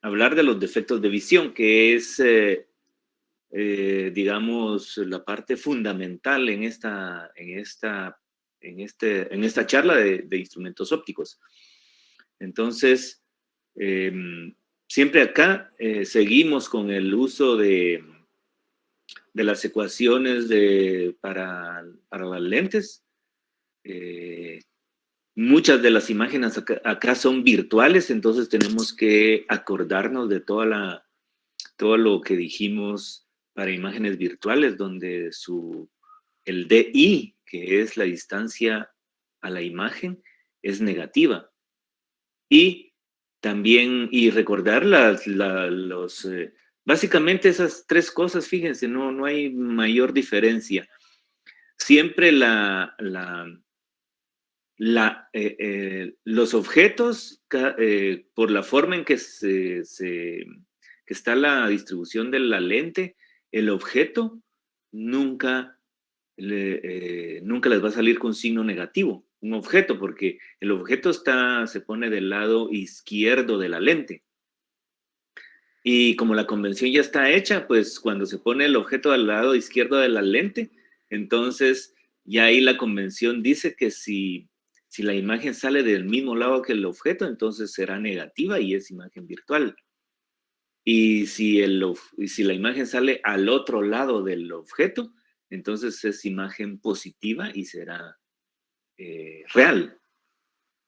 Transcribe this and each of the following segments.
hablar de los defectos de visión, que es, digamos, la parte fundamental en esta charla de instrumentos ópticos. Entonces, siempre acá seguimos con el uso de las ecuaciones para las lentes. Muchas de las imágenes acá son virtuales, entonces tenemos que acordarnos de todo lo que dijimos para imágenes virtuales, donde el DI, que es la distancia a la imagen, es negativa. Y también, recordar básicamente esas tres cosas, fíjense, no hay mayor diferencia. Siempre los objetos, por la forma en que que está la distribución de la lente, el objeto nunca les va a salir con signo negativo, un objeto, porque el objeto se pone del lado izquierdo de la lente. Y como la convención ya está hecha, pues cuando se pone el objeto al lado izquierdo de la lente, entonces ya ahí la convención dice que si la imagen sale del mismo lado que el objeto, entonces será negativa y es imagen virtual. Y si la imagen sale al otro lado del objeto, entonces es imagen positiva y será real.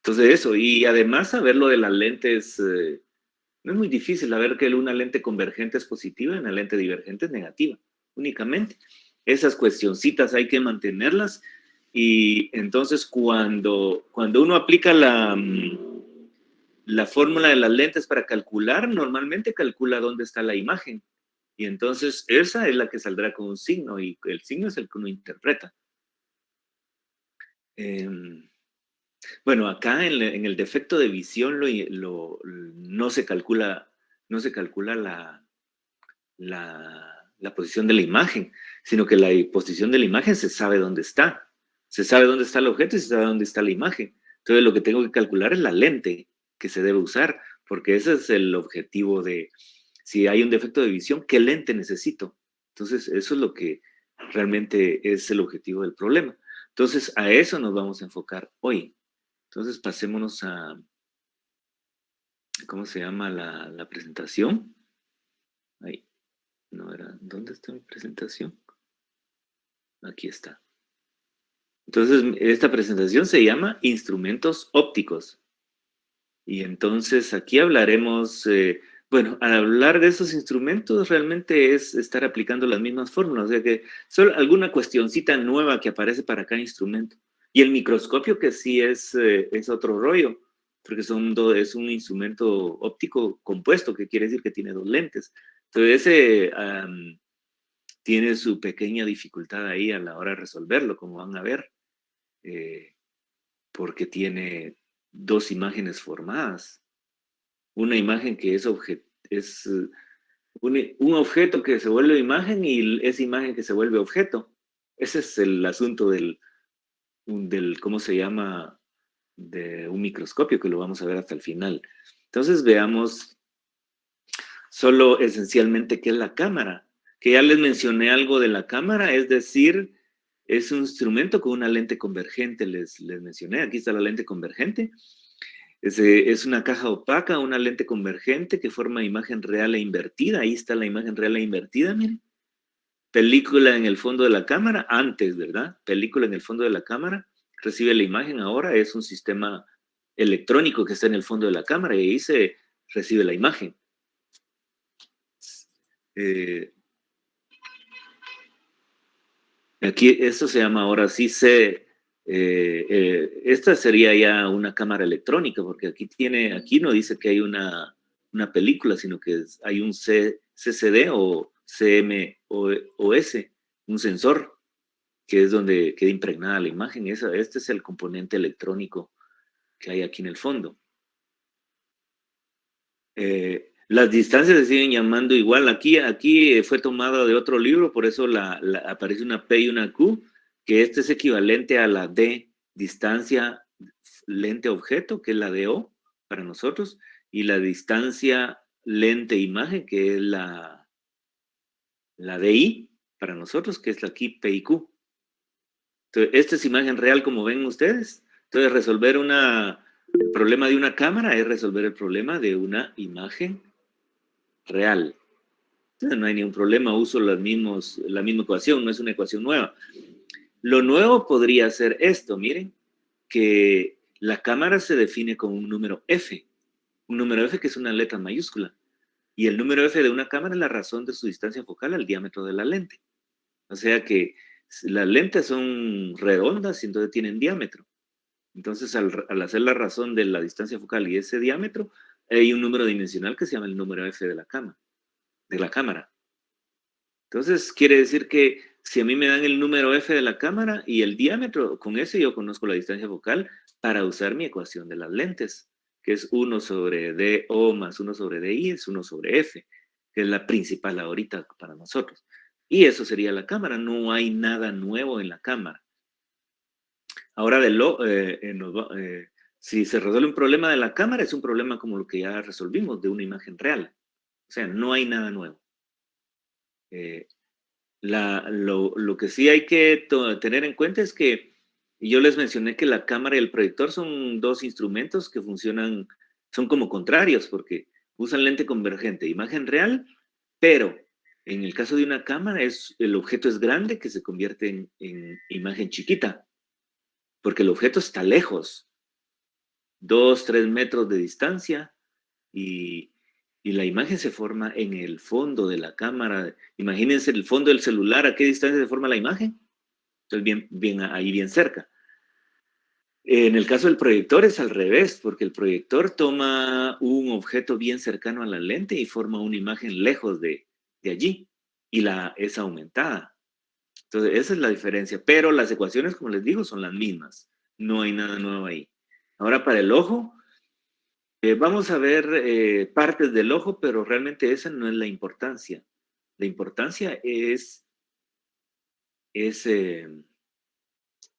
Entonces eso, y además saber lo de las lentes, no es muy difícil saber que una lente convergente es positiva y una lente divergente es negativa, únicamente. Esas cuestioncitas hay que mantenerlas, y entonces cuando uno aplica la fórmula de las lentes para calcular, normalmente calcula dónde está la imagen. Y entonces esa es la que saldrá con un signo, y el signo es el que uno interpreta. Bueno, acá en el defecto de visión no se calcula la posición de la imagen, sino que la posición de la imagen se sabe dónde está. Se sabe dónde está el objeto y se sabe dónde está la imagen. Entonces lo que tengo que calcular es la lente que se debe usar, porque ese es el objetivo de, si hay un defecto de visión, ¿qué lente necesito? Entonces eso es lo que realmente es el objetivo del problema. Entonces a eso nos vamos a enfocar hoy. Entonces pasémonos a, ¿cómo se llama la presentación? Ahí, no era, ¿dónde está mi presentación? Aquí está. Entonces, esta presentación se llama Instrumentos Ópticos. Y entonces aquí hablaremos, bueno, al hablar de esos instrumentos realmente es estar aplicando las mismas fórmulas, o sea que solo alguna cuestioncita nueva que aparece para cada instrumento. Y el microscopio, que sí es otro rollo, porque es un instrumento óptico compuesto, que quiere decir que tiene dos lentes. Entonces ese tiene su pequeña dificultad ahí a la hora de resolverlo, como van a ver, porque tiene dos imágenes formadas. Una imagen que es un objeto que se vuelve imagen, y esa imagen que se vuelve objeto. Ese es el asunto ¿cómo se llama? De un microscopio, que lo vamos a ver hasta el final. Entonces veamos solo esencialmente qué es la cámara, que ya les mencioné algo de la cámara, es decir, es un instrumento con una lente convergente, les mencioné, aquí está la lente convergente. Es una caja opaca, una lente convergente que forma imagen real e invertida. Ahí está la imagen real e invertida, miren. Película en el fondo de la cámara, antes, ¿verdad? Película en el fondo de la cámara, recibe la imagen, ahora es un sistema electrónico que está en el fondo de la cámara, y ahí se recibe la imagen. Aquí, esto se llama ahora sí esta sería ya una cámara electrónica, porque aquí no dice que hay una película, sino que hay un CCD o CMOS, un sensor, que es donde queda impregnada la imagen. Este es el componente electrónico que hay aquí en el fondo. Las distancias se siguen llamando igual. Aquí fue tomada de otro libro, por eso aparece una P y una Q, que este es equivalente a la D, distancia lente-objeto, que es la DO para nosotros, y la distancia lente imagen, que es la DI para nosotros, que es la aquí PIQ. Entonces, esta es imagen real como ven ustedes. Entonces, resolver el problema de una cámara es resolver el problema de una imagen real. Entonces, no hay ningún problema, uso la misma ecuación, no es una ecuación nueva. Lo nuevo podría ser esto, miren, que la cámara se define con un número F. Un número F que es una letra mayúscula. Y el número F de una cámara es la razón de su distancia focal al diámetro de la lente. O sea que las lentes son redondas y entonces tienen diámetro. Entonces, al hacer la razón de la distancia focal y ese diámetro, hay un número dimensional que se llama el número F de la cámara. Entonces, quiere decir que si a mí me dan el número F de la cámara y el diámetro, con ese yo conozco la distancia focal para usar mi ecuación de las lentes, que es 1 sobre DO más 1 sobre DI es 1 sobre F, que es la principal ahorita para nosotros. Y eso sería la cámara, no hay nada nuevo en la cámara. Ahora, si se resuelve un problema de la cámara, es un problema como lo que ya resolvimos, de una imagen real. O sea, no hay nada nuevo. Lo que sí hay que tener en cuenta es que yo les mencioné que la cámara y el proyector son dos instrumentos que funcionan, son como contrarios, porque usan lente convergente, imagen real, pero en el caso de una cámara el objeto es grande que se convierte en imagen chiquita, porque el objeto está lejos, 2, 3 metros de distancia, y, y la imagen se forma en el fondo de la cámara. Imagínense el fondo del celular, ¿a qué distancia se forma la imagen? Entonces, ahí bien cerca. En el caso del proyector es al revés, porque el proyector toma un objeto bien cercano a la lente y forma una imagen lejos de allí, y es aumentada. Entonces, esa es la diferencia. Pero las ecuaciones, como les digo, son las mismas. No hay nada nuevo ahí. Ahora, para el ojo, vamos a ver partes del ojo, pero realmente esa no es la importancia. La importancia es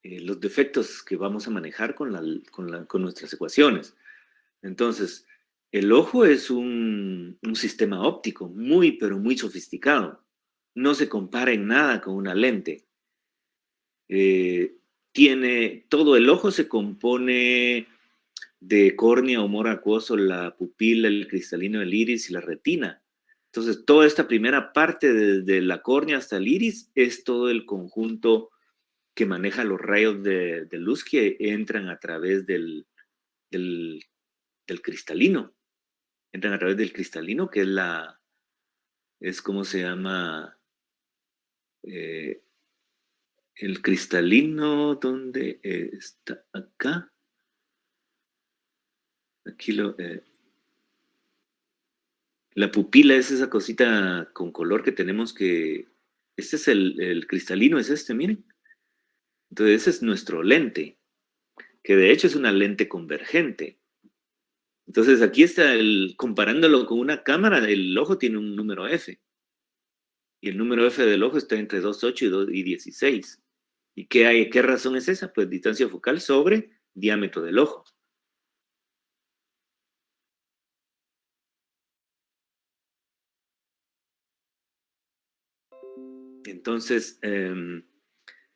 los defectos que vamos a manejar con nuestras ecuaciones. Entonces, el ojo es un sistema óptico muy, pero muy sofisticado. No se compara en nada con una lente. Todo el ojo se compone de córnea, humor acuoso, la pupila, el cristalino del iris y la retina. Entonces, toda esta primera parte desde la córnea hasta el iris es todo el conjunto que maneja los rayos de luz que entran a través del cristalino. Entran a través del cristalino, que es como se llama, eh, el cristalino, ¿dónde está? Acá. Aquí la pupila es esa cosita con color que tenemos este es el cristalino, es este, miren. Entonces ese es nuestro lente, que de hecho es una lente convergente. Entonces aquí está comparándolo con una cámara, el ojo tiene un número F. Y el número F del ojo está entre 2,8 y 16. ¿Y qué razón es esa? Pues distancia focal sobre diámetro del ojo. Entonces,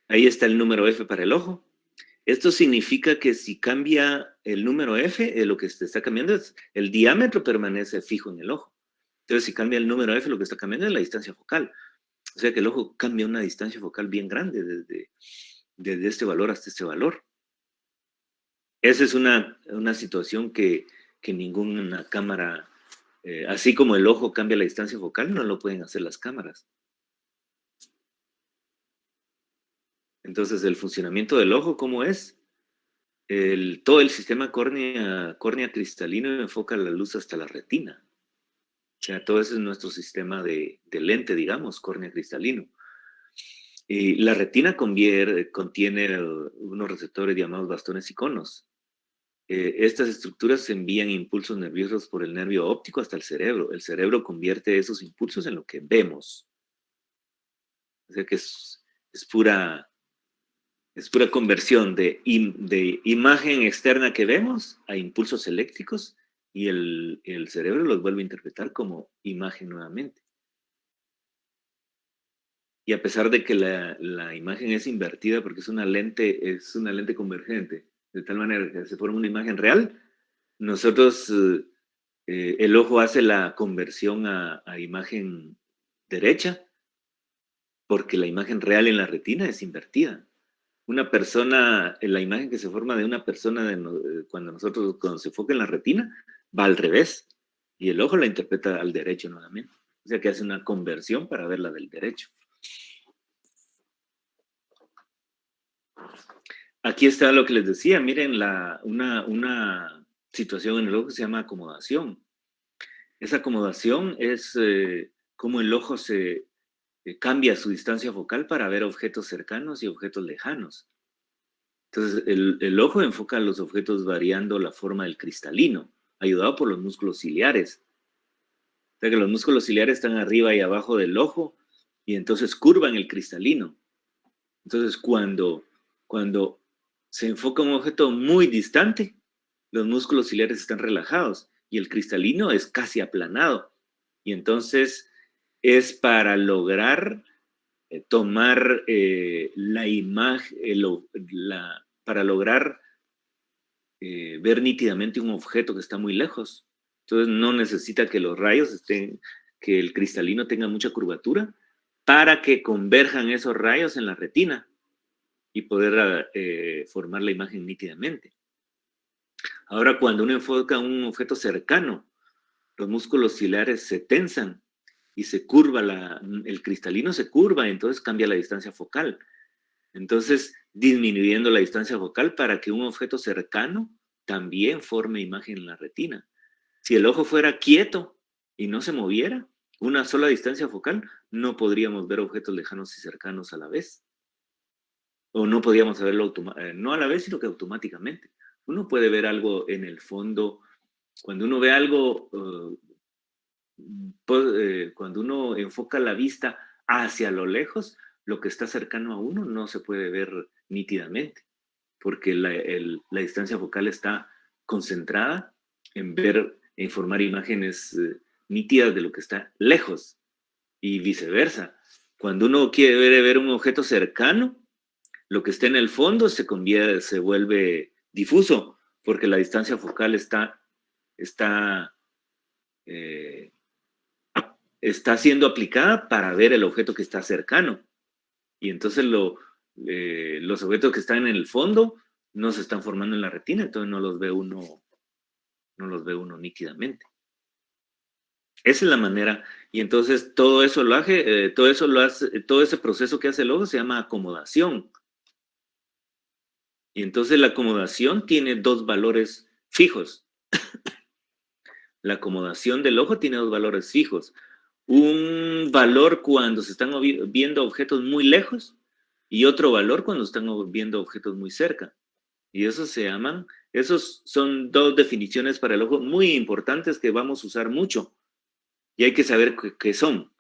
ahí está el número F para el ojo. Esto significa que si cambia el número F, lo que se está cambiando es el diámetro permanece fijo en el ojo. Entonces, si cambia el número F, lo que está cambiando es la distancia focal. O sea que el ojo cambia una distancia focal bien grande desde este valor hasta este valor. Esa es una situación que ninguna cámara, así como el ojo cambia la distancia focal, no lo pueden hacer las cámaras. Entonces, el funcionamiento del ojo, ¿cómo es? Todo el sistema córnea cristalino enfoca la luz hasta la retina. O sea, todo ese es nuestro sistema de lente, digamos, córnea cristalino. Y la retina contiene unos receptores llamados bastones y conos. Estas estructuras envían impulsos nerviosos por el nervio óptico hasta el cerebro. El cerebro convierte esos impulsos en lo que vemos. O sea que es pura conversión de imagen externa que vemos a impulsos eléctricos y el cerebro los vuelve a interpretar como imagen nuevamente. Y a pesar de que la imagen es invertida porque es una lente convergente, de tal manera que se forma una imagen real, nosotros, el ojo hace la conversión a imagen derecha porque la imagen real en la retina es invertida. Una persona, la imagen que se forma de una persona cuando se enfoca en la retina, va al revés y el ojo la interpreta al derecho nuevamente. O sea que hace una conversión para verla del derecho. Aquí está lo que les decía, miren, una situación en el ojo que se llama acomodación. Esa acomodación es cómo el ojo se cambia su distancia focal para ver objetos cercanos y objetos lejanos. Entonces, el ojo enfoca los objetos variando la forma del cristalino, ayudado por los músculos ciliares. O sea que los músculos ciliares están arriba y abajo del ojo y entonces curvan el cristalino. Entonces, cuando se enfoca un objeto muy distante, los músculos ciliares están relajados y el cristalino es casi aplanado. Y entonces es para lograr tomar la imagen, para lograr ver nítidamente un objeto que está muy lejos. Entonces no necesita que los rayos que el cristalino tenga mucha curvatura para que converjan esos rayos en la retina y poder formar la imagen nítidamente. Ahora, cuando uno enfoca un objeto cercano, los músculos ciliares se tensan y se curva, el cristalino se curva, entonces cambia la distancia focal. Entonces, disminuyendo la distancia focal para que un objeto cercano también forme imagen en la retina. Si el ojo fuera quieto y no se moviera, una sola distancia focal, no podríamos ver objetos lejanos y cercanos a la vez. O no podíamos verlo no a la vez, sino que automáticamente. Uno puede ver algo en el fondo. Cuando uno ve algo, cuando uno enfoca la vista hacia lo lejos, lo que está cercano a uno no se puede ver nítidamente, porque la distancia focal está concentrada en formar imágenes nítidas de lo que está lejos y viceversa. Cuando uno quiere ver un objeto cercano, lo que está en el fondo se vuelve difuso, porque la distancia focal está, eh, está siendo aplicada para ver el objeto que está cercano. Y entonces los objetos que están en el fondo no se están formando en la retina, entonces no los ve uno nítidamente. Esa es la manera. Y entonces todo eso lo hace, todo ese proceso que hace el ojo se llama acomodación. Y entonces la acomodación tiene dos valores fijos. La acomodación del ojo tiene dos valores fijos. Un valor cuando se están viendo objetos muy lejos y otro valor cuando están viendo objetos muy cerca. Y esos son dos definiciones para el ojo muy importantes que vamos a usar mucho. Y hay que saber qué son.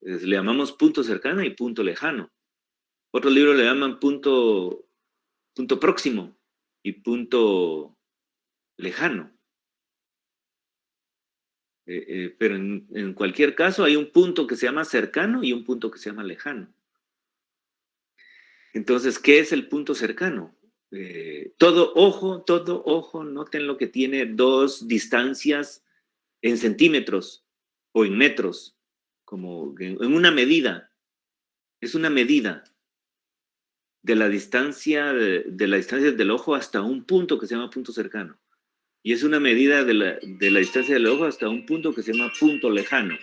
Le llamamos punto cercano y punto lejano. Otro libro le llaman punto próximo y punto lejano. Pero en cualquier caso hay un punto que se llama cercano y un punto que se llama lejano. Entonces, ¿qué es el punto cercano? Todo ojo, noten lo que tiene dos distancias en centímetros o en metros, como en una medida. Es una medida de la distancia del ojo hasta un punto que se llama punto cercano. Y es una medida de la distancia del ojo hasta un punto que se llama punto lejano.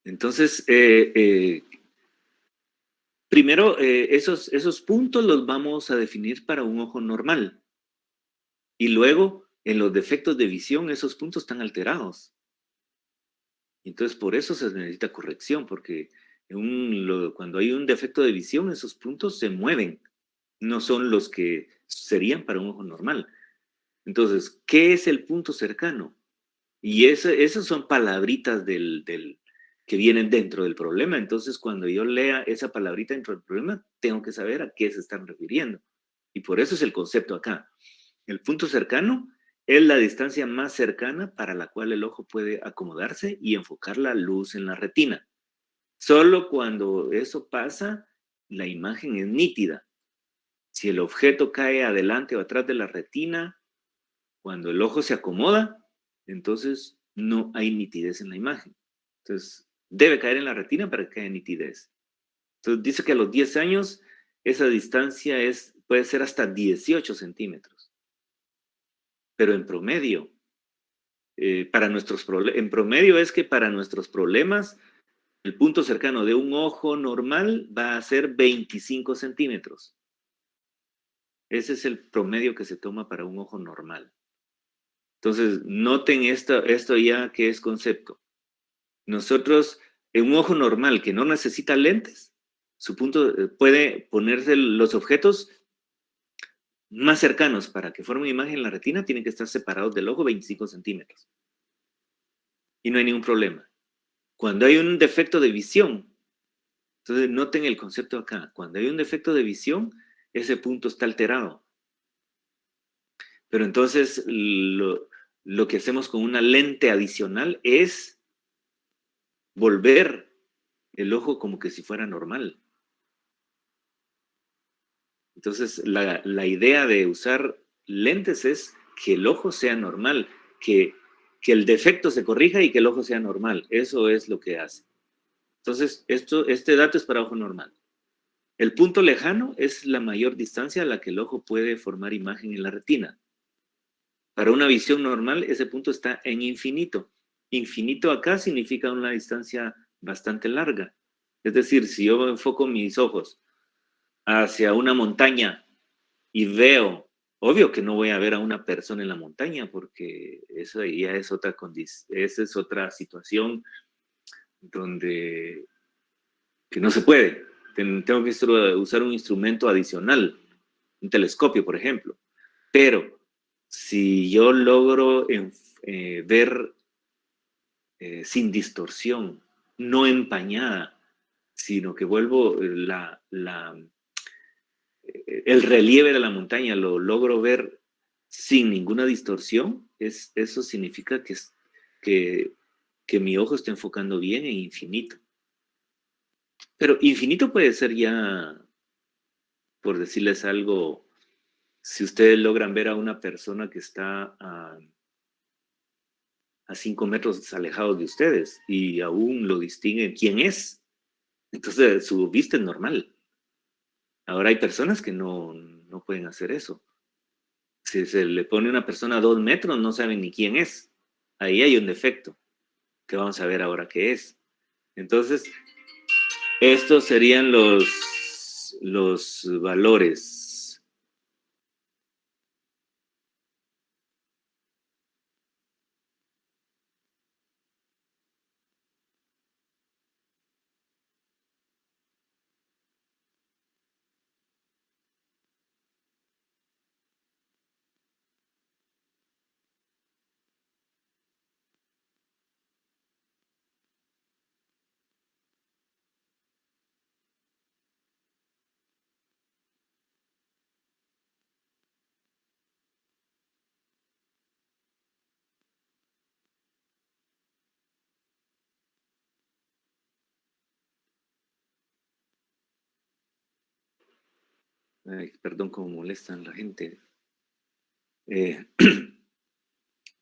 Entonces, primero, esos puntos los vamos a definir para un ojo normal. Y luego, en los defectos de visión, esos puntos están alterados. Entonces, por eso se necesita corrección, porque cuando hay un defecto de visión, esos puntos se mueven. No son los que serían para un ojo normal. Entonces, ¿qué es el punto cercano? Y esas son palabritas que vienen dentro del problema. Entonces, cuando yo lea esa palabrita dentro del problema, tengo que saber a qué se están refiriendo. Y por eso es el concepto acá. El punto cercano es la distancia más cercana para la cual el ojo puede acomodarse y enfocar la luz en la retina. Solo cuando eso pasa, la imagen es nítida. Si el objeto cae adelante o atrás de la retina, cuando el ojo se acomoda, entonces no hay nitidez en la imagen. Entonces, debe caer en la retina para que haya nitidez. Entonces, dice que a los 10 años esa distancia puede ser hasta 18 centímetros. Pero en promedio, en promedio es que para nuestros problemas, el punto cercano de un ojo normal va a ser 25 centímetros. Ese es el promedio que se toma para un ojo normal. Entonces, noten esto ya que es concepto. Nosotros, en un ojo normal que no necesita lentes, su punto puede ponerse los objetos más cercanos para que formen imagen en la retina, tienen que estar separados del ojo 25 centímetros. Y no hay ningún problema. Cuando hay un defecto de visión, entonces noten el concepto acá, cuando hay un defecto de visión, ese punto está alterado. Pero entonces lo que hacemos con una lente adicional es volver el ojo como que si fuera normal. Entonces, la idea de usar lentes es que el ojo sea normal, que el defecto se corrija y que el ojo sea normal. Eso es lo que hace. Entonces, este dato es para ojo normal. El punto lejano es la mayor distancia a la que el ojo puede formar imagen en la retina. Para una visión normal, ese punto está en infinito. Infinito acá significa una distancia bastante larga. Es decir, si yo enfoco mis ojos hacia una montaña y veo, obvio que no voy a ver a una persona en la montaña porque eso ya es otra condición, esa es otra situación donde que no se puede. Tengo que usar un instrumento adicional, un telescopio, por ejemplo. Pero si yo logro ver sin distorsión, no empañada, sino que vuelvo el relieve de la montaña, lo logro ver sin ninguna distorsión, eso significa que mi ojo está enfocando bien en infinito. Pero infinito puede ser ya, por decirles algo, si ustedes logran ver a una persona que está a 5 metros alejados de ustedes y aún lo distinguen quién es, entonces su vista es normal. Ahora hay personas que no pueden hacer eso. Si se le pone una persona a 2 metros, no saben ni quién es. Ahí hay un defecto, que vamos a ver ahora qué es. Entonces, estos serían los valores. Ay, perdón cómo molestan la gente. Eh,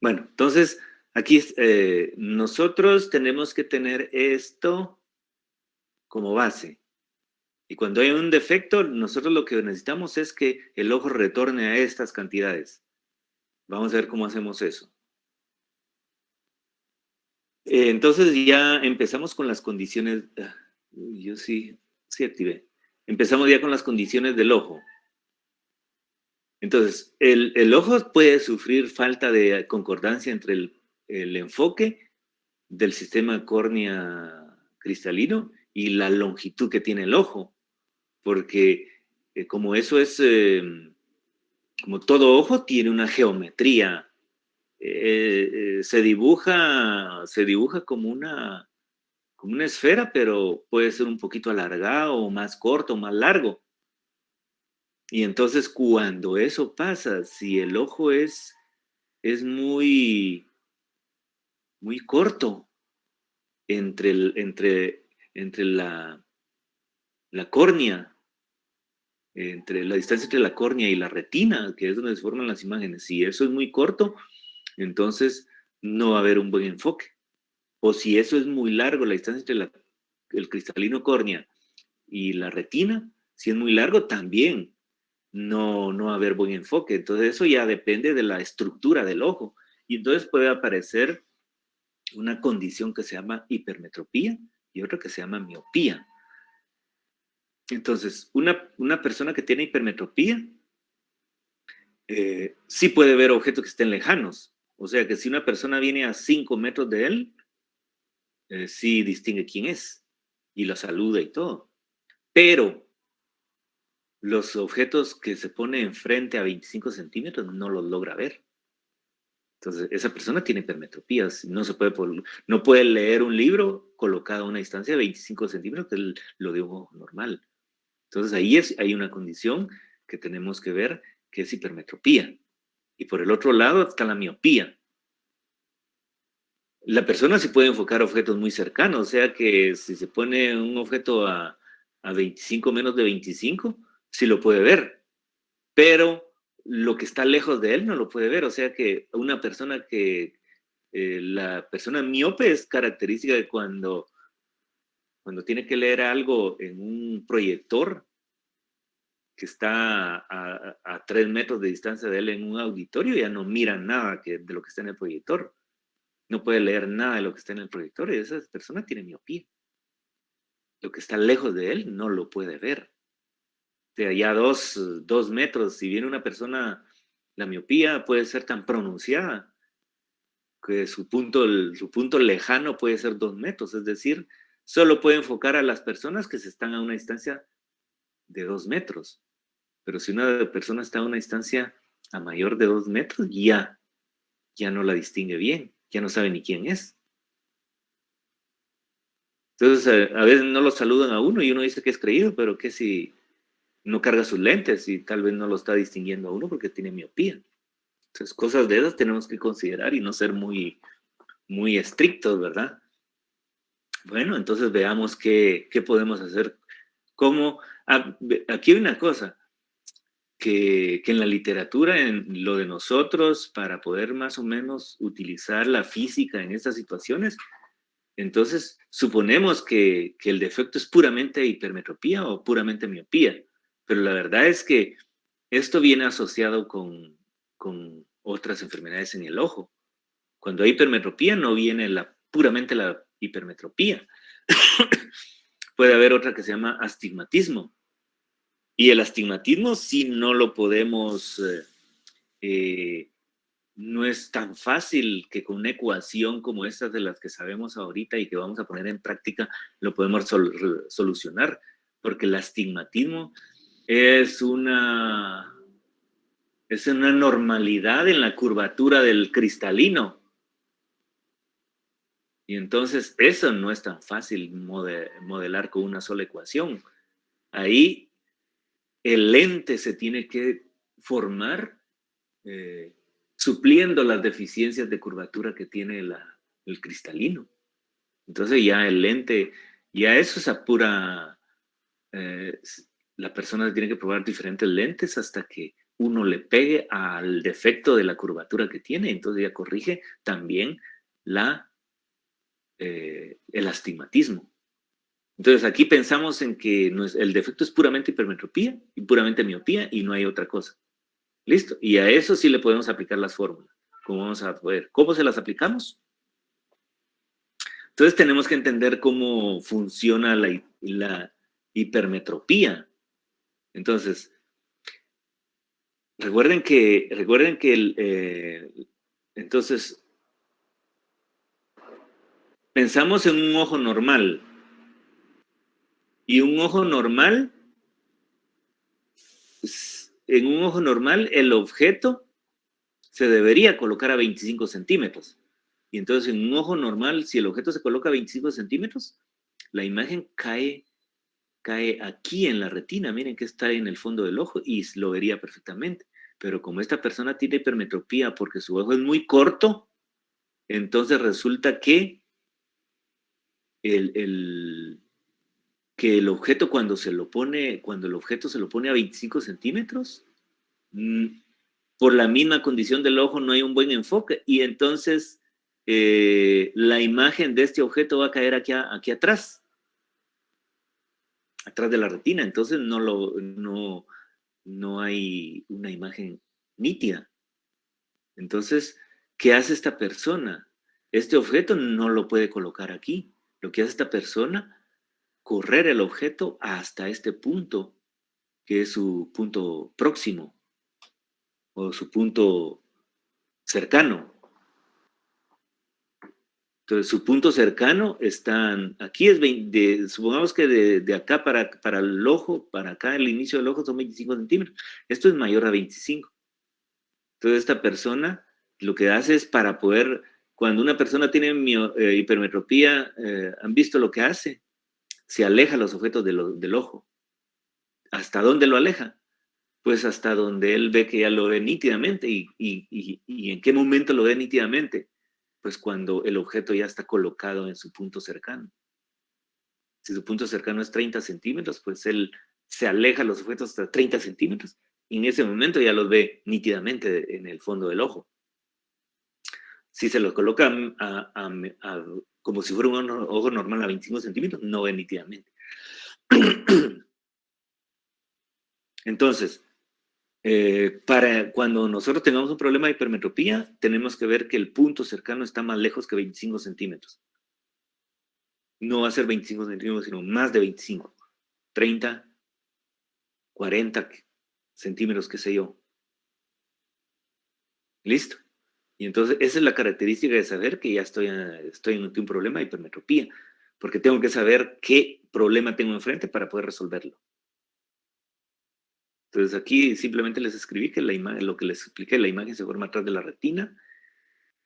bueno, entonces, aquí nosotros tenemos que tener esto como base. Y cuando hay un defecto, nosotros lo que necesitamos es que el ojo retorne a estas cantidades. Vamos a ver cómo hacemos eso. Entonces ya empezamos con las condiciones. Yo sí activé. Empezamos ya con las condiciones del ojo. Entonces, el ojo puede sufrir falta de concordancia entre el enfoque del sistema córnea cristalino y la longitud que tiene el ojo, porque como eso es, como todo ojo tiene una geometría, se dibuja como una esfera, pero puede ser un poquito alargado o más corto o más largo. Y entonces cuando eso pasa, si el ojo es muy, muy corto entre la córnea, entre la distancia entre la córnea y la retina, que es donde se forman las imágenes, si eso es muy corto, entonces no va a haber un buen enfoque. O si eso es muy largo, la distancia entre el cristalino córnea y la retina, si es muy largo, también no va a haber buen enfoque. Entonces eso ya depende de la estructura del ojo. Y entonces puede aparecer una condición que se llama hipermetropía y otra que se llama miopía. Entonces, una persona que tiene hipermetropía sí puede ver objetos que estén lejanos. O sea que si una persona viene a 5 metros de él, sí distingue quién es y lo saluda y todo. Pero los objetos que se pone enfrente a 25 centímetros no los logra ver. Entonces, esa persona tiene hipermetropías. No puede leer un libro colocado a una distancia de 25 centímetros, que es lo de un ojo normal. Entonces, hay una condición que tenemos que ver, que es hipermetropía. Y por el otro lado está la miopía. La persona sí puede enfocar objetos muy cercanos, o sea que si se pone un objeto a 25 menos de 25, sí lo puede ver, pero lo que está lejos de él no lo puede ver, o sea que la persona miope es característica de cuando tiene que leer algo en un proyector que está a 3 metros de distancia de él en un auditorio, ya no mira nada de lo que está en el proyector. No puede leer nada de lo que está en el proyector y esa persona tiene miopía. Lo que está lejos de él no lo puede ver. O sea, ya 2 metros, si viene una persona, la miopía puede ser tan pronunciada que su punto lejano puede ser 2 metros, es decir, solo puede enfocar a las personas que se están a una distancia de 2 metros. Pero si una persona está a una distancia a mayor de 2 metros, ya no la distingue bien, ya no sabe ni quién es. Entonces, a veces no lo saludan a uno y uno dice que es creído, pero que si no carga sus lentes y tal vez no lo está distinguiendo a uno porque tiene miopía. Entonces, cosas de esas tenemos que considerar y no ser muy, muy estrictos, ¿verdad? Bueno, entonces veamos qué podemos hacer. Aquí hay una cosa, que en la literatura, en lo de nosotros, para poder más o menos utilizar la física en estas situaciones, entonces suponemos que el defecto es puramente hipermetropía o puramente miopía, pero la verdad es que esto viene asociado con otras enfermedades en el ojo. Cuando hay hipermetropía no viene puramente la hipermetropía. Puede haber otra que se llama astigmatismo. Y el astigmatismo sí no lo podemos, no es tan fácil que con una ecuación como estas de las que sabemos ahorita y que vamos a poner en práctica lo podemos solucionar, porque el astigmatismo es una normalidad en la curvatura del cristalino. Y entonces eso no es tan fácil modelar con una sola ecuación. Ahí el lente se tiene que formar supliendo las deficiencias de curvatura que tiene el cristalino. Entonces ya el lente, ya eso es la persona tiene que probar diferentes lentes hasta que uno le pegue al defecto de la curvatura que tiene, entonces ya corrige también el astigmatismo. Entonces aquí pensamos en que el defecto es puramente hipermetropía y puramente miopía y no hay otra cosa. ¿Listo? Y a eso sí le podemos aplicar las fórmulas. ¿Cómo vamos a ver? ¿Cómo se las aplicamos? Entonces tenemos que entender cómo funciona la hipermetropía. Entonces, recuerden que entonces, pensamos en un ojo normal. Y un ojo normal, en un ojo normal, el objeto se debería colocar a 25 centímetros. Y entonces en un ojo normal, si el objeto se coloca a 25 centímetros, la imagen cae aquí en la retina, miren que está en el fondo del ojo y lo vería perfectamente. Pero como esta persona tiene hipermetropía porque su ojo es muy corto, entonces resulta que que el objeto cuando el objeto se lo pone a 25 centímetros, por la misma condición del ojo no hay un buen enfoque y entonces la imagen de este objeto va a caer aquí atrás de la retina, entonces no hay una imagen nítida. Entonces, ¿qué hace esta persona? Este objeto no lo puede colocar aquí. Lo que hace esta persona, correr el objeto hasta este punto, que es su punto próximo o su punto cercano. Entonces, su punto cercano están, aquí es supongamos que de acá para el ojo, para acá el inicio del ojo son 25 centímetros. Esto es mayor a 25. Entonces, esta persona lo que hace es para poder, cuando una persona tiene hipermetropía, ¿han visto lo que hace? Se aleja los objetos del ojo. ¿Hasta dónde lo aleja? Pues hasta donde él ve que ya lo ve nítidamente. ¿Y en qué momento lo ve nítidamente? Pues cuando el objeto ya está colocado en su punto cercano. Si su punto cercano es 30 centímetros, pues él se aleja los objetos hasta 30 centímetros y en ese momento ya los ve nítidamente en el fondo del ojo. Si se los coloca como si fuera un ojo normal a 25 centímetros, no ve nítidamente. Entonces, para cuando nosotros tengamos un problema de hipermetropía, tenemos que ver que el punto cercano está más lejos que 25 centímetros. No va a ser 25 centímetros, sino más de 25. 30, 40 centímetros, qué sé yo. ¿Listo? Y entonces esa es la característica de saber que ya estoy en un problema de hipermetropía, porque tengo que saber qué problema tengo enfrente para poder resolverlo. Entonces aquí simplemente les escribí que la imagen, lo que les expliqué, la imagen se forma atrás de la retina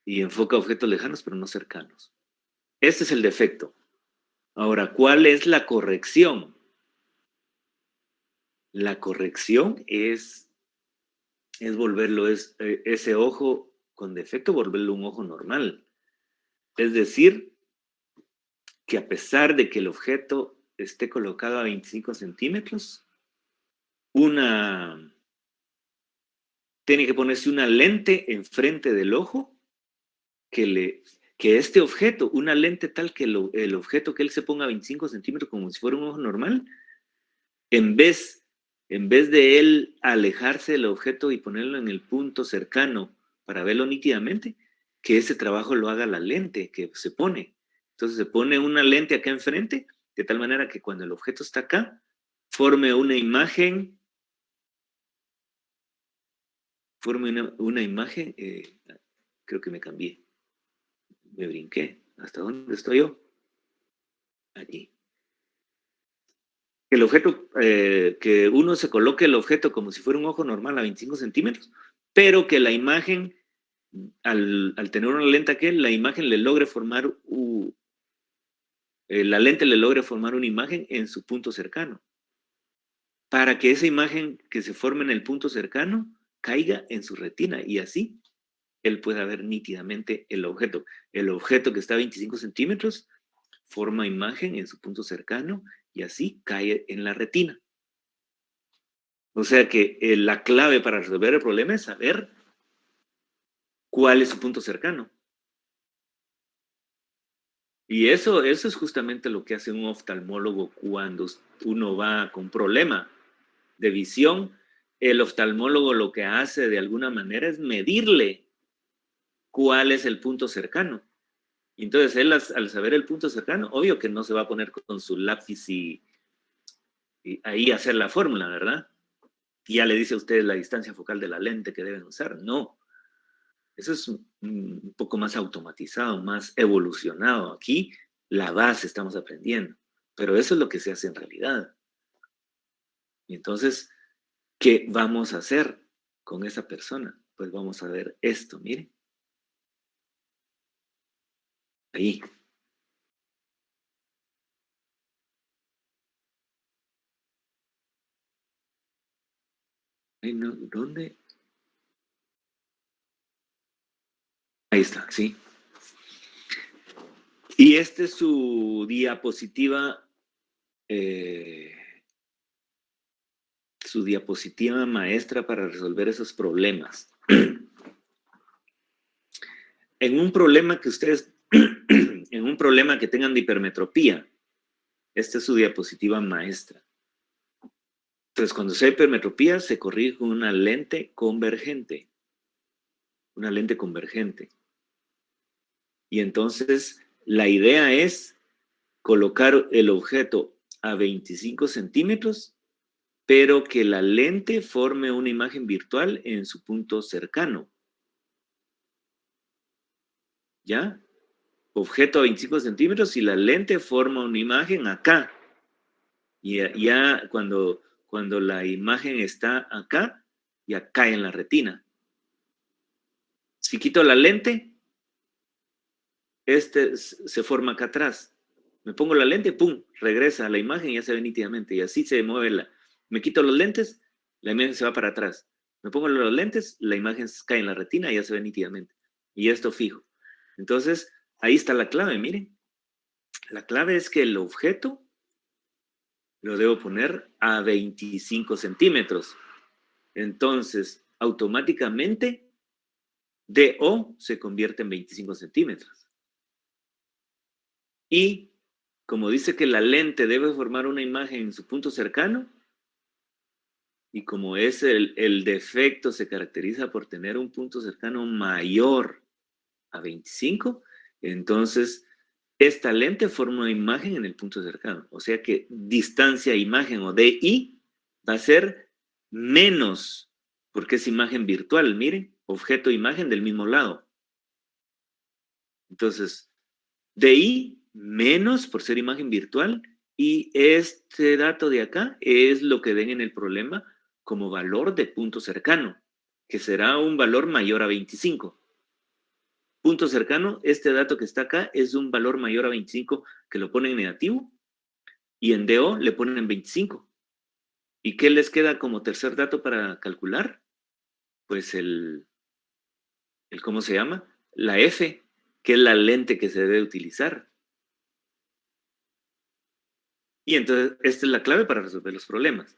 y enfoca objetos lejanos pero no cercanos. Este es el defecto. Ahora, ¿cuál es la corrección? La corrección es volverlo, ese ojo con defecto, volverlo un ojo normal. Es decir, que a pesar de que el objeto esté colocado a 25 centímetros, tiene que ponerse una lente enfrente del ojo que este objeto, una lente tal que el objeto que él se ponga a 25 centímetros como si fuera un ojo normal, en vez de él alejarse del objeto y ponerlo en el punto cercano para verlo nítidamente, que ese trabajo lo haga la lente que se pone. Entonces se pone una lente acá enfrente, de tal manera que cuando el objeto está acá, forme una imagen, creo que me cambié, me brinqué. ¿Hasta dónde estoy yo? Allí. El objeto, que uno se coloque el objeto como si fuera un ojo normal a 25 centímetros, pero que la imagen, al tener una lente aquel, la imagen le logre formar, la lente le logre formar una imagen en su punto cercano, para que esa imagen que se forme en el punto cercano caiga en su retina y así él pueda ver nítidamente el objeto. El objeto que está a 25 centímetros forma imagen en su punto cercano y así cae en la retina. O sea que la clave para resolver el problema es saber cuál es su punto cercano. Y eso es justamente lo que hace un oftalmólogo cuando uno va con un problema de visión. El oftalmólogo lo que hace de alguna manera es medirle cuál es el punto cercano. Entonces él al saber el punto cercano, obvio que no se va a poner con su lápiz y ahí hacer la fórmula, ¿verdad? Y ya le dice a ustedes la distancia focal de la lente que deben usar. No, eso es un poco más automatizado, más evolucionado. Aquí la base estamos aprendiendo, pero eso es lo que se hace en realidad. Y entonces, ¿qué vamos a hacer con esa persona? Pues vamos a ver esto, miren. Ahí. Ay, no, ¿dónde? Ahí está, sí. Y esta es su diapositiva maestra para resolver esos problemas. En un problema que ustedes, en un problema que tengan de hipermetropía, esta es su diapositiva maestra. Entonces, cuando sea hipermetropía, se corrige con una lente convergente. Una lente convergente. Y entonces, la idea es colocar el objeto a 25 centímetros, pero que la lente forme una imagen virtual en su punto cercano. ¿Ya? Objeto a 25 centímetros y la lente forma una imagen acá. Y ya cuando la imagen está acá, ya cae en la retina. Si quito la lente, se forma acá atrás. Me pongo la lente, pum, regresa a la imagen y ya se ve nítidamente. Y así se mueve Me quito los lentes, la imagen se va para atrás. Me pongo los lentes, la imagen cae en la retina y ya se ve nítidamente. Y esto fijo. Entonces, ahí está la clave, miren. La clave es que el objeto lo debo poner a 25 centímetros. Entonces, automáticamente, DO se convierte en 25 centímetros. Y como dice que la lente debe formar una imagen en su punto cercano, y como es el defecto se caracteriza por tener un punto cercano mayor a 25, entonces esta lente forma una imagen en el punto cercano. O sea que distancia imagen o DI va a ser menos, porque es imagen virtual, miren, objeto imagen del mismo lado. Entonces, DI menos por ser imagen virtual, y este dato de acá es lo que ven en el problema como valor de punto cercano, que será un valor mayor a 25. Punto cercano, este dato que está acá es un valor mayor a 25 que lo ponen en negativo, y en DO le ponen en 25. ¿Y qué les queda como tercer dato para calcular? Pues ¿cómo se llama? La F, que es la lente que se debe utilizar. Y entonces, esta es la clave para resolver los problemas.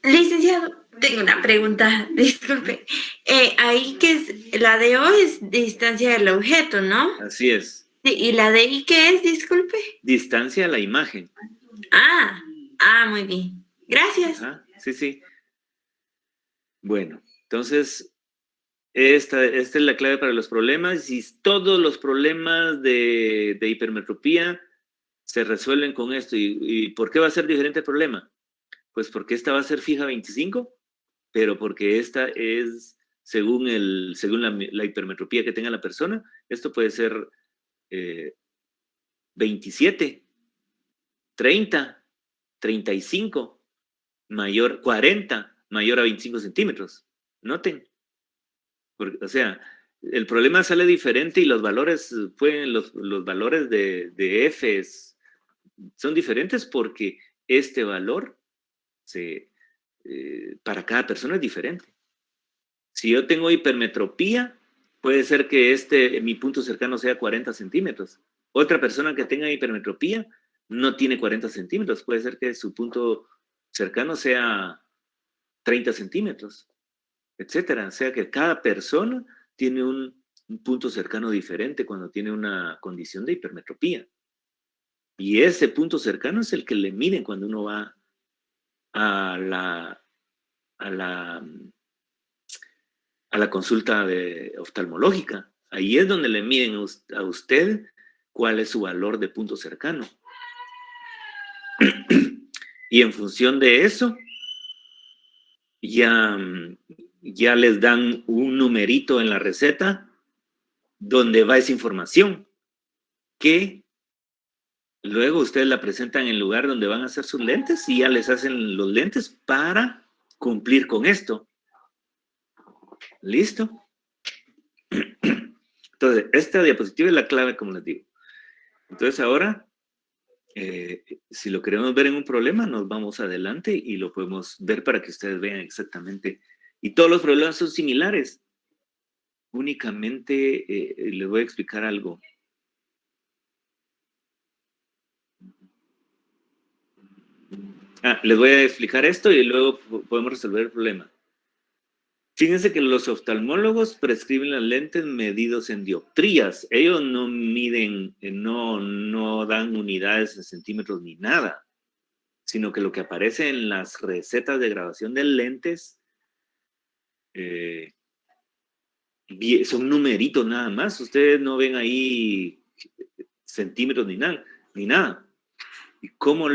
Licenciado, tengo una pregunta, disculpe. Ahí que es, la de O es distancia del objeto, ¿no? Así es. Sí, ¿y la de I qué es? Disculpe. Distancia a la imagen. Muy bien. Gracias. Ajá, sí, sí. Bueno, entonces, esta es la clave para los problemas, y todos los problemas de hipermetropía se resuelven con esto. ¿Y por qué va a ser diferente el problema? Pues porque esta va a ser fija 25, pero porque esta es según la hipermetropía que tenga la persona. Esto puede ser 27, 30, 35, mayor 40, mayor a 25 centímetros. Noten. Porque, o sea, el problema sale diferente y los valores los valores de F son diferentes porque este valor para cada persona es diferente. Si yo tengo hipermetropía, puede ser que mi punto cercano sea 40 centímetros. Otra persona que tenga hipermetropía no tiene 40 centímetros. Puede ser que su punto cercano sea 30 centímetros, etcétera. O sea que cada persona tiene un punto cercano diferente cuando tiene una condición de hipermetropía. Y ese punto cercano es el que le miden cuando uno va a la consulta oftalmológica. Ahí es donde le miden a usted cuál es su valor de punto cercano. Y en función de eso, ya les dan un numerito en la receta donde va esa información, que luego ustedes la presentan en el lugar donde van a hacer sus lentes, y ya les hacen los lentes para cumplir con esto. ¿Listo? Entonces, esta diapositiva es la clave, como les digo. Entonces, ahora Si lo queremos ver en un problema, nos vamos adelante y lo podemos ver para que ustedes vean exactamente. Y todos los problemas son similares. Únicamente les voy a explicar algo. Les voy a explicar esto y luego podemos resolver el problema. Fíjense que los oftalmólogos prescriben las lentes medidos en dioptrías. Ellos no miden, no dan unidades en centímetros ni nada, sino que lo que aparece en las recetas de grabación de lentes son numeritos nada más. Ustedes no ven ahí centímetros ni nada. ¿Y cómo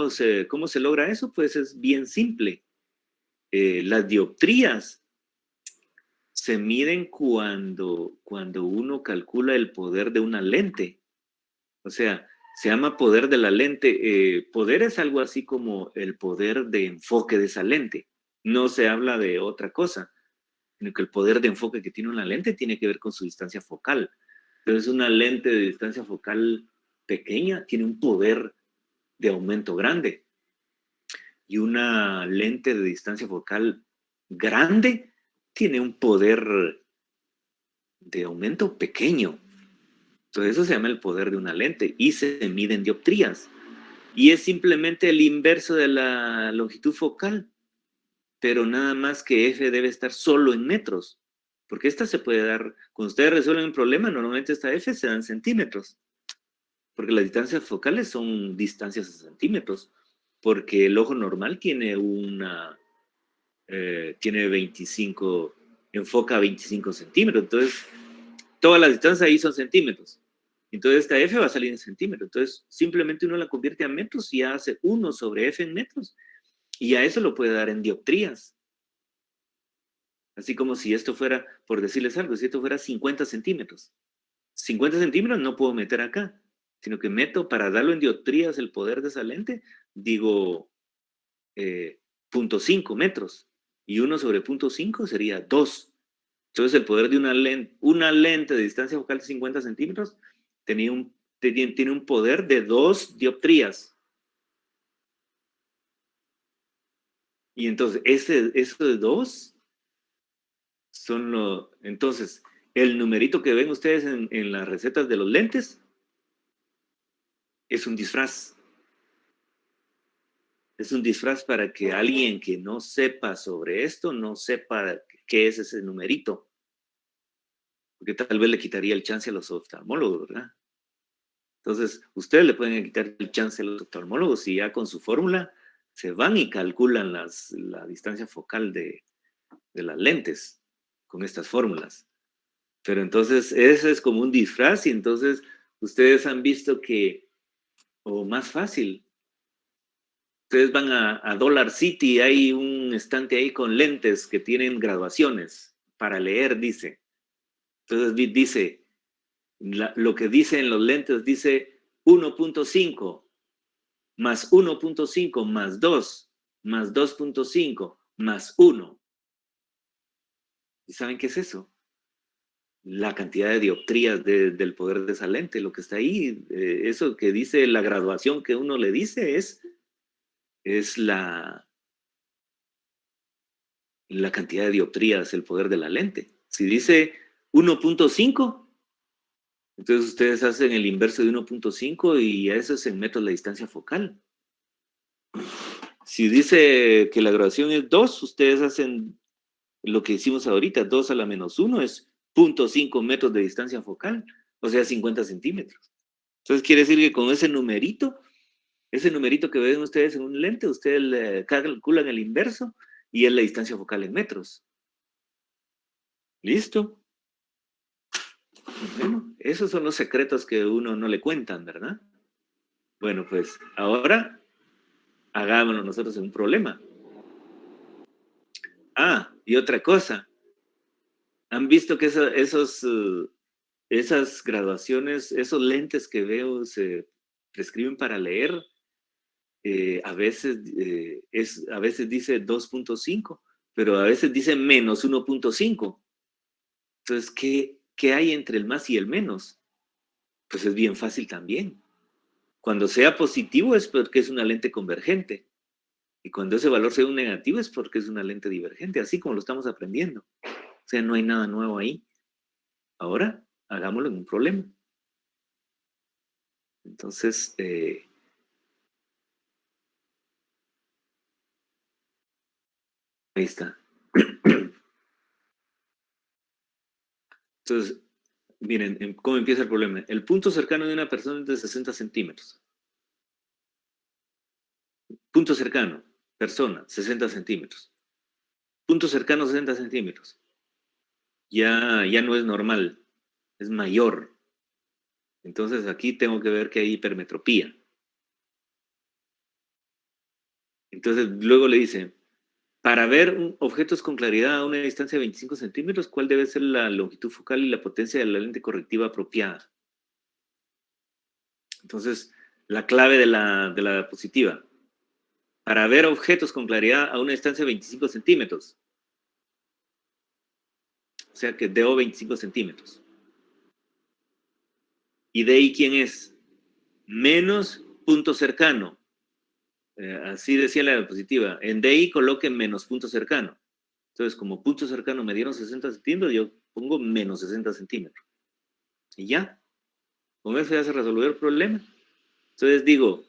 se logra eso? Pues es bien simple. Las dioptrías se miden cuando uno calcula el poder de una lente. O sea, se llama poder de la lente. Poder es algo así como el poder de enfoque de esa lente. No se habla de otra cosa, sino que el poder de enfoque que tiene una lente tiene que ver con su distancia focal. Entonces, una lente de distancia focal pequeña tiene un poder de aumento grande. Y una lente de distancia focal grande tiene un poder de aumento pequeño. Entonces eso se llama el poder de una lente y se mide en dioptrías. Y es simplemente el inverso de la longitud focal, pero nada más que F debe estar solo en metros, porque esta se puede dar, cuando ustedes resuelven un problema, normalmente esta F se da en centímetros, porque las distancias focales son distancias en centímetros, porque el ojo normal tiene tiene 25, enfoca a 25 centímetros, entonces todas las distancias ahí son centímetros. Entonces esta F va a salir en centímetros. Entonces simplemente uno la convierte a metros y hace 1 sobre F en metros. Y a eso lo puede dar en dioptrías. Así como si esto fuera, por decirles algo, si esto fuera 50 centímetros. 50 centímetros no puedo meter acá, sino que meto para darlo en dioptrías el poder de esa lente, digo 0.5 metros. Y 1 sobre 0.5 sería 2. Entonces el poder de una lente de distancia focal de 50 centímetros tiene un poder de 2 dioptrías. Y entonces eso de 2 son entonces el numerito que ven ustedes en las recetas de los lentes es un disfraz. Es un disfraz para que alguien que no sepa sobre esto no sepa qué es ese numerito. Porque tal vez le quitaría el chance a los oftalmólogos, ¿verdad? Entonces, ustedes le pueden quitar el chance a los oftalmólogos y ya con su fórmula se van y calculan la distancia focal de las lentes con estas fórmulas. Pero entonces, eso es como un disfraz y entonces ustedes han visto que, o más fácil, ustedes van a Dollar City, hay un estante ahí con lentes que tienen graduaciones para leer, dice. Entonces dice, lo que dice en los lentes dice 1.5 más 1.5 más 2 más 2.5 más 1. ¿Y saben qué es eso? La cantidad de dioptrías del poder de esa lente, lo que está ahí, eso que dice la graduación que uno le dice es la cantidad de dioptrías, el poder de la lente. Si dice 1.5, entonces ustedes hacen el inverso de 1.5 y eso es en metros la distancia focal. Si dice que la graduación es 2, ustedes hacen lo que hicimos ahorita, 2 a la menos 1 es 0.5 metros de distancia focal, o sea, 50 centímetros. Entonces quiere decir que con ese numerito que ven ustedes en un lente, ustedes le calculan el inverso y es la distancia focal en metros. ¿Listo? Bueno, esos son los secretos que uno no le cuentan, ¿verdad? Bueno, pues ahora hagámoslo nosotros en un problema. Y otra cosa. ¿Han visto que esas graduaciones, esos lentes que veo se prescriben para leer? A veces dice 2.5, pero a veces dice menos 1.5. Entonces, ¿qué hay entre el más y el menos? Pues es bien fácil también. Cuando sea positivo es porque es una lente convergente. Y cuando ese valor sea un negativo es porque es una lente divergente, así como lo estamos aprendiendo. O sea, no hay nada nuevo ahí. Ahora, hagámoslo en un problema. Entonces, ahí está. Entonces, miren, ¿cómo empieza el problema? El punto cercano de una persona es de 60 centímetros. Punto cercano, persona, 60 centímetros. Punto cercano, 60 centímetros. Ya no es normal, es mayor. Entonces aquí tengo que ver que hay hipermetropía. Entonces luego le dice, para ver objetos con claridad a una distancia de 25 centímetros, ¿cuál debe ser la longitud focal y la potencia de la lente correctiva apropiada? Entonces, la clave de la diapositiva. Para ver objetos con claridad a una distancia de 25 centímetros. O sea que DO 25 centímetros. ¿Y DI quién es? Menos punto cercano. Así decía la diapositiva. En DI coloquen menos punto cercano. Entonces, como punto cercano me dieron 60 centímetros, yo pongo menos 60 centímetros. Y ya. Con eso ya se resolvió el problema. Entonces digo,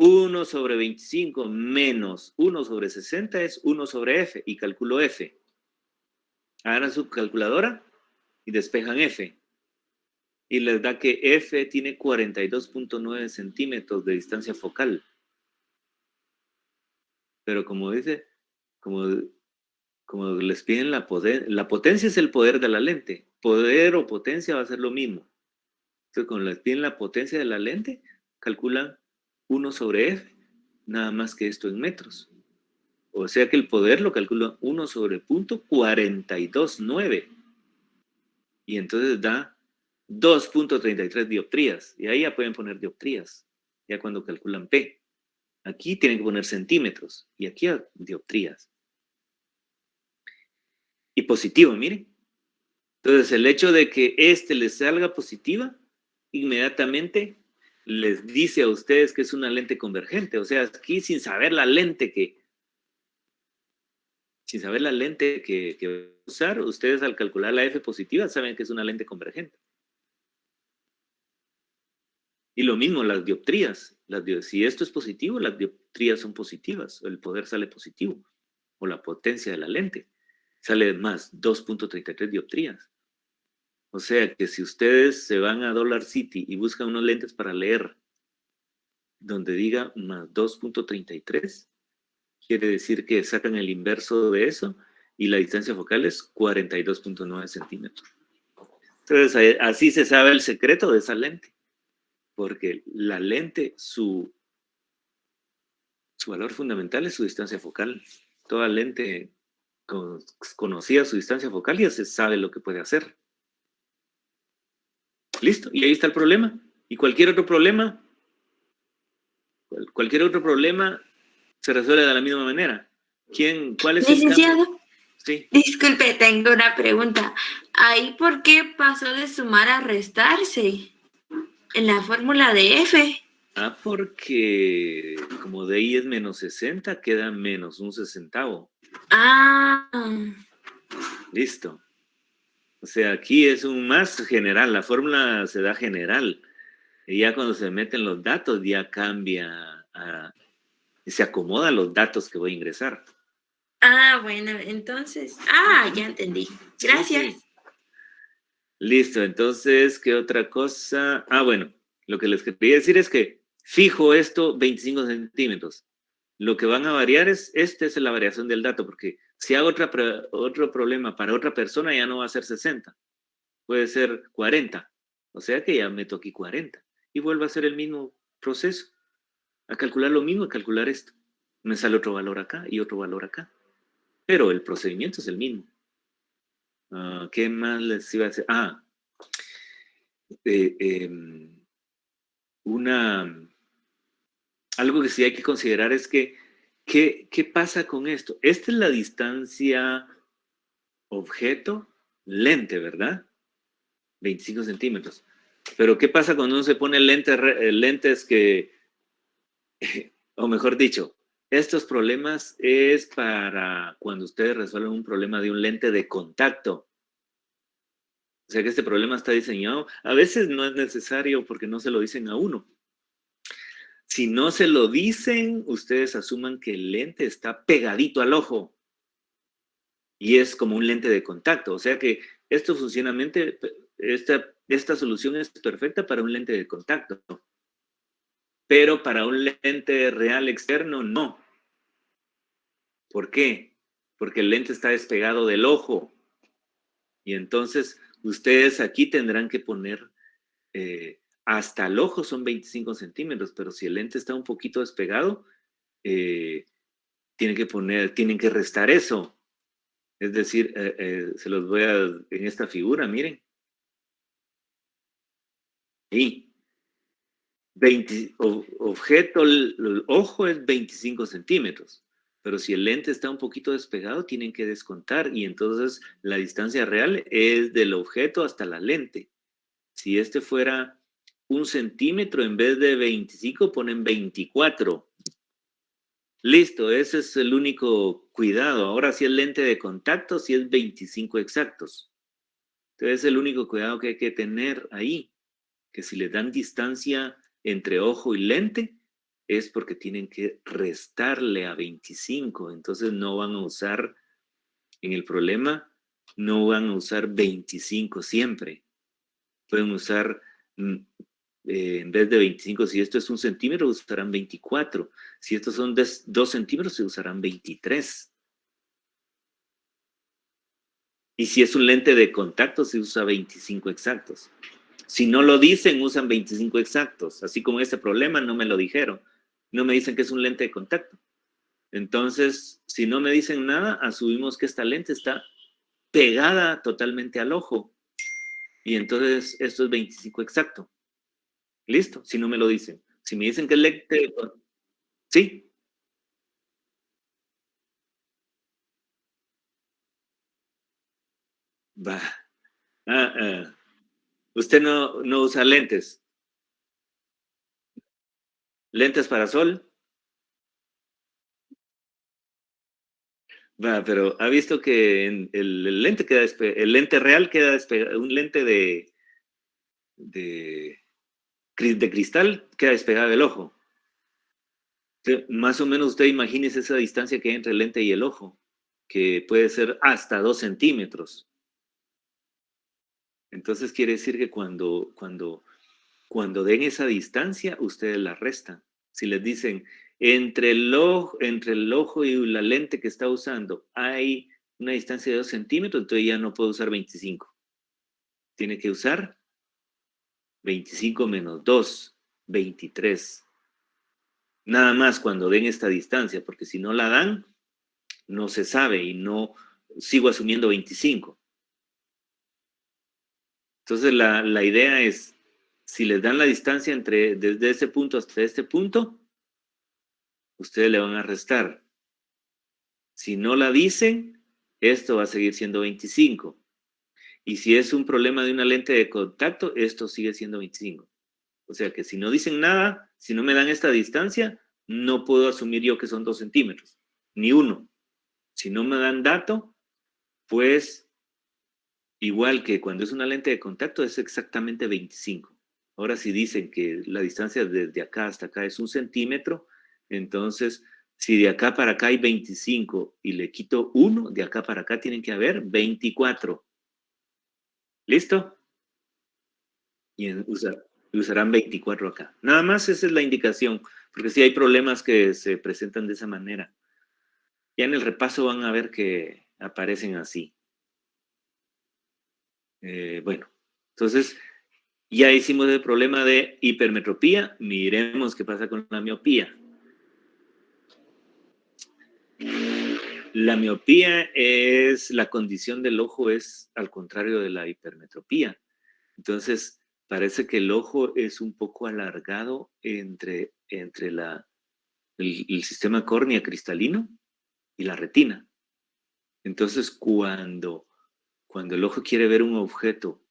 1 sobre 25 menos 1 sobre 60 es 1 sobre F. Y calculo F. Hagan su calculadora y despejan F. Y les da que F tiene 42.9 centímetros de distancia focal. Pero como dice, como les piden la potencia es el poder de la lente. Poder o potencia va a ser lo mismo. Entonces, cuando les piden la potencia de la lente, calculan 1 sobre F, nada más que esto en metros. O sea que el poder lo calcula 1 sobre punto 42.9. Y entonces da 2.33 dioptrías. Y ahí ya pueden poner dioptrías, ya cuando calculan P. Aquí tienen que poner centímetros y aquí dioptrías. Y positivo, miren. Entonces, el hecho de que este les salga positiva, inmediatamente les dice a ustedes que es una lente convergente. O sea, aquí sin saber la lente que usar, ustedes al calcular la F positiva saben que es una lente convergente. Y lo mismo, las dioptrías. Si esto es positivo, las dioptrías son positivas. El poder sale positivo. O la potencia de la lente sale más 2.33 dioptrías. O sea que si ustedes se van a Dollar City y buscan unos lentes para leer donde diga más 2.33, quiere decir que sacan el inverso de eso y la distancia focal es 42.9 centímetros. Entonces, así se sabe el secreto de esa lente. Porque la lente, su valor fundamental es su distancia focal. Toda lente conocida su distancia focal ya se sabe lo que puede hacer. Listo, y ahí está el problema. Y cualquier otro problema se resuelve de la misma manera. ¿Cuál es el cambio? Licenciado, Sí. disculpe, tengo una pregunta. ¿Ahí por qué pasó de sumar a restarse en la fórmula de F? Porque como de ahí es menos 60, queda menos un sesentavo. Ah. Listo. O sea, aquí es un más general, la fórmula se da general. Y ya cuando se meten los datos, ya cambia, se acomodan los datos que voy a ingresar. Ah, bueno, entonces. Ya entendí. Gracias. Sí, sí. Listo, entonces, ¿qué otra cosa? Bueno, lo que les quería decir es que fijo esto 25 centímetros. Lo que van a variar esta es la variación del dato, porque si hago otro problema para otra persona, ya no va a ser 60, puede ser 40. O sea que ya meto aquí 40 y vuelvo a hacer el mismo proceso, a calcular lo mismo, a calcular esto. Me sale otro valor acá y otro valor acá, pero el procedimiento es el mismo. ¿Qué más les iba a decir? Algo que sí hay que considerar es que, ¿qué pasa con esto? Esta es la distancia objeto-lente, ¿verdad? 25 centímetros. Pero ¿qué pasa cuando uno se pone lentes que, o mejor dicho, estos problemas es para cuando ustedes resuelven un problema de un lente de contacto? O sea que este problema está diseñado, a veces no es necesario porque no se lo dicen a uno. Si no se lo dicen, ustedes asuman que el lente está pegadito al ojo y es como un lente de contacto. O sea que esto funcionalmente, esta solución es perfecta para un lente de contacto, pero para un lente real externo no. ¿Por qué? Porque el lente está despegado del ojo y entonces ustedes aquí tendrán que poner hasta el ojo son 25 centímetros, pero si el lente está un poquito despegado, tienen que restar eso. Es decir, se los voy a, en esta figura, miren. Y objeto, el ojo es 25 centímetros, pero si el lente está un poquito despegado, tienen que descontar y entonces la distancia real es del objeto hasta la lente. Si este fuera 1 centímetro, en vez de 25, ponen 24. Listo, ese es el único cuidado. Ahora si es lente de contacto, si es 25 exactos. Entonces, es el único cuidado que hay que tener ahí, que si le dan distancia entre ojo y lente, es porque tienen que restarle a 25. Entonces, no van a usar, en el problema, no van a usar 25 siempre. Pueden usar, en vez de 25, si esto es 1 centímetro, usarán 24. Si estos son 2 centímetros, se usarán 23. Y si es un lente de contacto, se usa 25 exactos. Si no lo dicen, usan 25 exactos. Así como este problema no me lo dijeron. No me dicen que es un lente de contacto. Entonces, si no me dicen nada, asumimos que esta lente está pegada totalmente al ojo. Y entonces esto es 25 exacto. Listo, si no me lo dicen. Si me dicen que es lente de contacto, sí, va. Ah, usted no usa lentes. Lentes para sol. Va, pero ha visto que el lente el lente real queda despegado, un lente de, de cristal queda despegado del ojo. Más o menos usted imagínese esa distancia que hay entre el lente y el ojo, que puede ser hasta 2 centímetros. Entonces quiere decir que cuando den esa distancia, ustedes la restan. Si les dicen, entre el ojo y la lente que está usando hay una distancia de 2 centímetros, entonces ya no puede usar 25. Tiene que usar 25 menos 2, 23. Nada más cuando den esta distancia, porque si no la dan, no se sabe y no sigo asumiendo 25. Entonces la idea es, si les dan la distancia desde ese punto hasta este punto, ustedes le van a restar. Si no la dicen, esto va a seguir siendo 25. Y si es un problema de una lente de contacto, esto sigue siendo 25. O sea que si no dicen nada, si no me dan esta distancia, no puedo asumir yo que son 2 centímetros, ni uno. Si no me dan dato, pues igual que cuando es una lente de contacto es exactamente 25. Ahora si dicen que la distancia desde acá hasta acá es 1 centímetro, entonces si de acá para acá hay 25 y le quito 1, de acá para acá tienen que haber 24. ¿Listo? Y usarán 24 acá. Nada más esa es la indicación, porque sí hay problemas que se presentan de esa manera. Ya en el repaso van a ver que aparecen así. Bueno, entonces ya hicimos el problema de hipermetropía. Miremos qué pasa con la miopía. La miopía es la condición del ojo, es al contrario de la hipermetropía. Entonces, parece que el ojo es un poco alargado entre el sistema córnea cristalino y la retina. Entonces, cuando el ojo quiere ver un objeto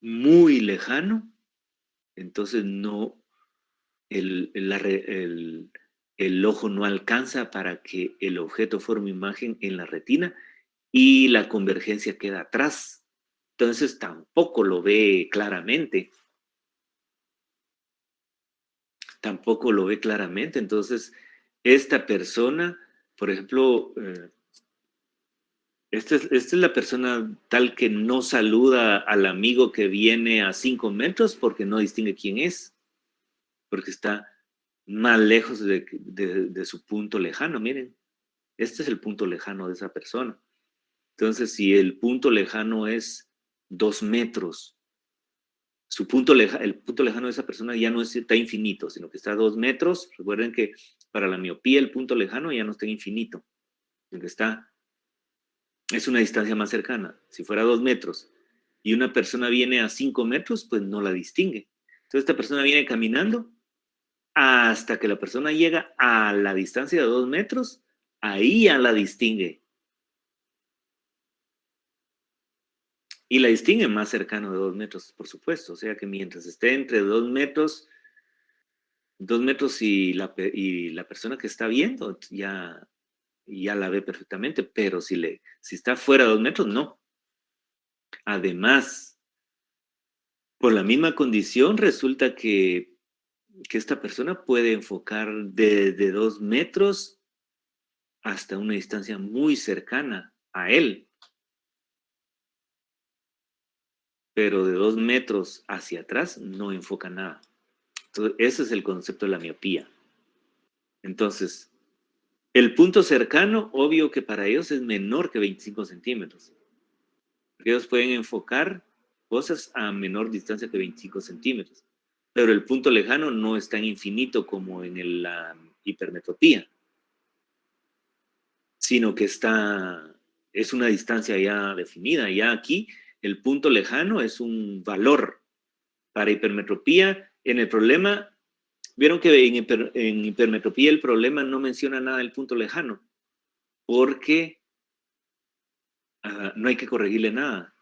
muy lejano, entonces no, el ojo no alcanza para que el objeto forme imagen en la retina y la convergencia queda atrás. Entonces tampoco lo ve claramente. Tampoco lo ve claramente. Entonces, esta persona, por ejemplo, esta es la persona tal que no saluda al amigo que viene a 5 metros porque no distingue quién es, porque está más lejos de su punto lejano. Miren, este es el punto lejano de esa persona. Entonces, si el punto lejano es 2 metros, el punto lejano de esa persona ya no está infinito, sino que está a 2 metros. Recuerden que para la miopía el punto lejano ya no está infinito, sino que es una distancia más cercana. Si fuera 2 metros y una persona viene a 5 metros, pues no la distingue. Entonces esta persona viene caminando hasta que la persona llega a la distancia de 2 metros, ahí ya la distingue. Y la distingue más cercano de 2 metros, por supuesto. O sea que mientras esté entre 2 metros y la persona que está viendo ya la ve perfectamente, pero si está fuera de 2 metros, no. Además, por la misma condición, resulta que esta persona puede enfocar desde 2 metros hasta una distancia muy cercana a él, pero de 2 metros hacia atrás no enfoca nada. Entonces, ese es el concepto de la miopía. Entonces, el punto cercano, obvio que para ellos es menor que 25 centímetros. Ellos pueden enfocar cosas a menor distancia que 25 centímetros, pero el punto lejano no es tan infinito como en la hipermetropía, sino que es una distancia ya definida. Ya aquí el punto lejano es un valor. Para hipermetropía, en el problema, vieron que en hipermetropía el problema no menciona nada del punto lejano, porque no hay que corregirle nada.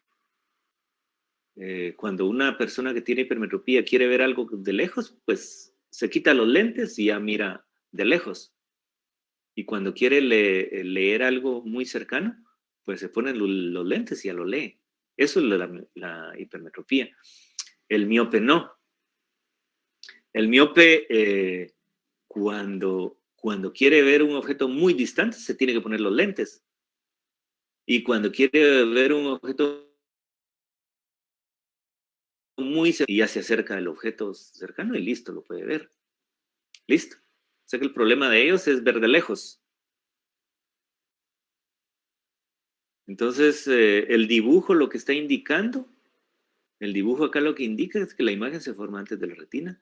Cuando una persona que tiene hipermetropía quiere ver algo de lejos, pues se quita los lentes y ya mira de lejos. Y cuando quiere leer algo muy cercano, pues se ponen los lentes y ya lo lee. Eso es la hipermetropía. El miope no. El miope, cuando quiere ver un objeto muy distante, se tiene que poner los lentes. Y cuando quiere ver un objeto muy cercano, y ya se acerca al objeto cercano y listo, lo puede ver. Listo. O sea que el problema de ellos es ver de lejos. Entonces, el dibujo lo que está indicando, el dibujo acá lo que indica es que la imagen se forma antes de la retina.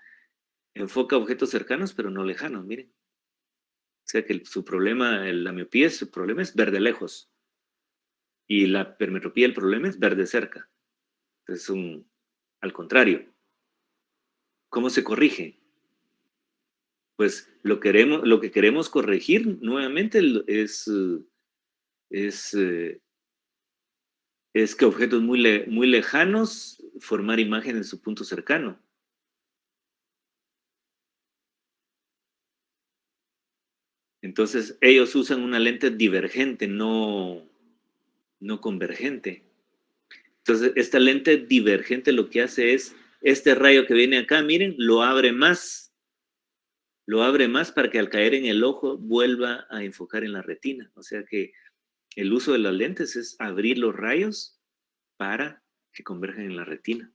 Enfoca objetos cercanos, pero no lejanos, miren. O sea que su problema, la miopía, su problema es ver de lejos. Y la hipermetropía, el problema es ver de cerca. Es al contrario. ¿Cómo se corrige? Pues lo que queremos corregir nuevamente es que objetos muy lejanos formar imagen en su punto cercano. Entonces, ellos usan una lente divergente, no convergente. Entonces, esta lente divergente lo que hace es, este rayo que viene acá, miren, lo abre más para que al caer en el ojo vuelva a enfocar en la retina. O sea que el uso de las lentes es abrir los rayos para que converjan en la retina.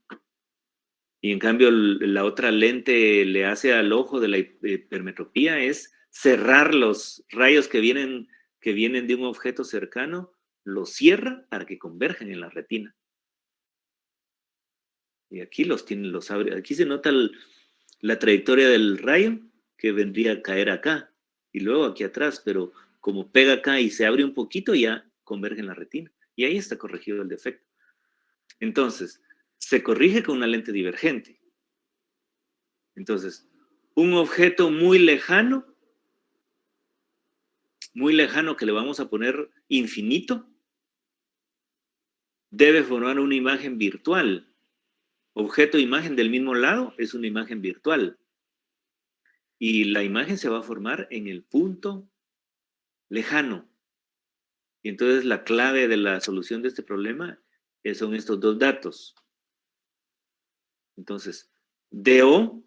Y en cambio, la otra lente le hace al ojo de la hipermetropía es cerrar los rayos que vienen de un objeto cercano, los cierra para que converjan en la retina. Y aquí los abre. Aquí se nota la trayectoria del rayo que vendría a caer acá y luego aquí atrás, pero como pega acá y se abre un poquito, ya converge en la retina. Y ahí está corregido el defecto. Entonces, se corrige con una lente divergente. Entonces, un objeto muy lejano que le vamos a poner infinito, debe formar una imagen virtual. objeto e imagen del mismo lado es una imagen virtual. Y la imagen se va a formar en el punto lejano. Y entonces la clave de la solución de este problema son estos dos datos. Entonces, DO,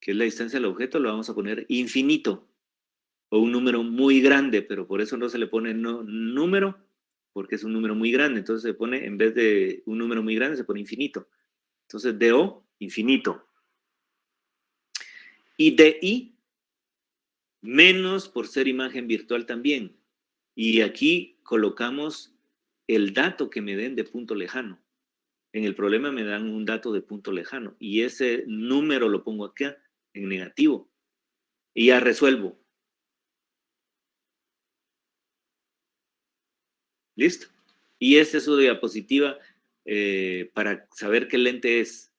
que es la distancia del objeto, lo vamos a poner infinito o un número muy grande, pero por eso no se le pone número, porque es un número muy grande. Entonces se pone, en vez de un número muy grande, se pone infinito. Entonces DO, infinito. Y DI, menos por ser imagen virtual también. Y aquí colocamos el dato que me den de punto lejano. En el problema me dan un dato de punto lejano y ese número lo pongo acá en negativo y ya resuelvo. ¿Listo? Y esta es su diapositiva para saber qué lente es.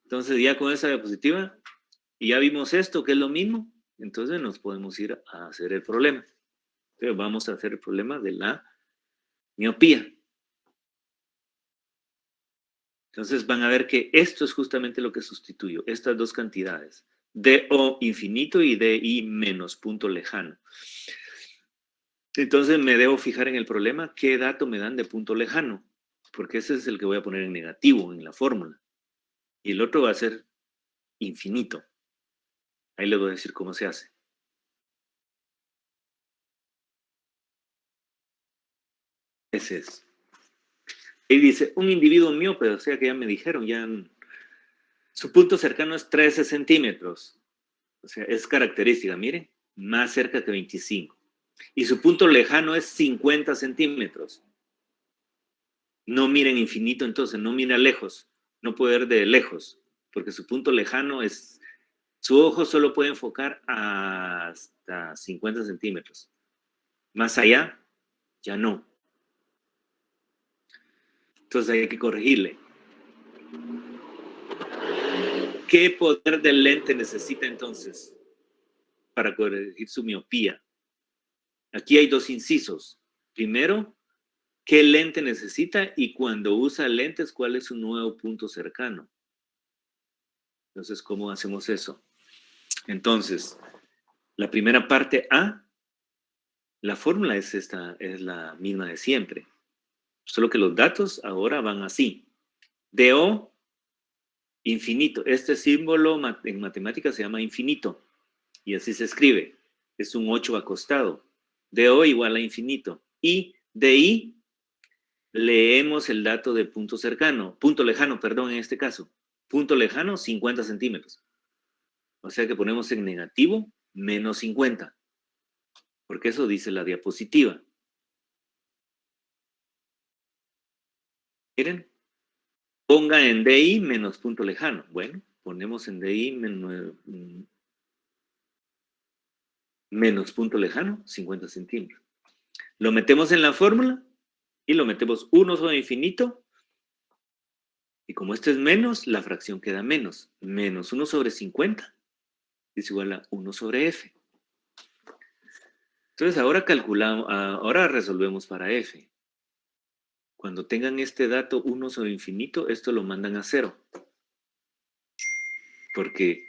Entonces ya con esa diapositiva y ya vimos esto que es lo mismo, entonces nos podemos ir a hacer el problema. Entonces vamos a hacer el problema de la miopía. Entonces van a ver que esto es justamente lo que sustituyo, estas dos cantidades, DO infinito y DI menos punto lejano. Entonces me debo fijar en el problema qué dato me dan de punto lejano, porque ese es el que voy a poner en negativo en la fórmula. Y el otro va a ser infinito. Ahí les voy a decir cómo se hace. Ese es. Y dice, un individuo miope, o sea que ya me dijeron, ya su punto cercano es 13 centímetros. O sea, es característica, mire, más cerca que 25. Y su punto lejano es 50 centímetros. No miren infinito entonces, no mira lejos, no puede ver de lejos, porque su punto lejano es, su ojo solo puede enfocar hasta 50 centímetros. Más allá, ya no. Entonces hay que corregirle. ¿Qué poder del lente necesita entonces para corregir su miopía? Aquí hay dos incisos. Primero, ¿qué lente necesita? Y cuando usa lentes, ¿cuál es su nuevo punto cercano? Entonces, ¿cómo hacemos eso? Entonces, la primera parte A, la fórmula es esta, es la misma de siempre. Solo que los datos ahora van así. DO, infinito. Este símbolo en matemáticas se llama infinito. Y así se escribe. Es un 8 acostado. DO igual a infinito. Y DI, leemos el dato de punto cercano. Punto lejano, perdón, en este caso. Punto lejano, 50 centímetros. O sea que ponemos en negativo menos 50. Porque eso dice la diapositiva. Miren, ponga en DI menos punto lejano. Bueno, ponemos en DI menos punto lejano, 50 centímetros. Lo metemos en la fórmula y lo metemos 1 sobre infinito. Y como esto es menos, la fracción queda menos. Menos 1 sobre 50 es igual a 1 sobre F. Entonces ahora calculamos, ahora resolvemos para F. Cuando tengan este dato 1 sobre infinito, esto lo mandan a 0. Porque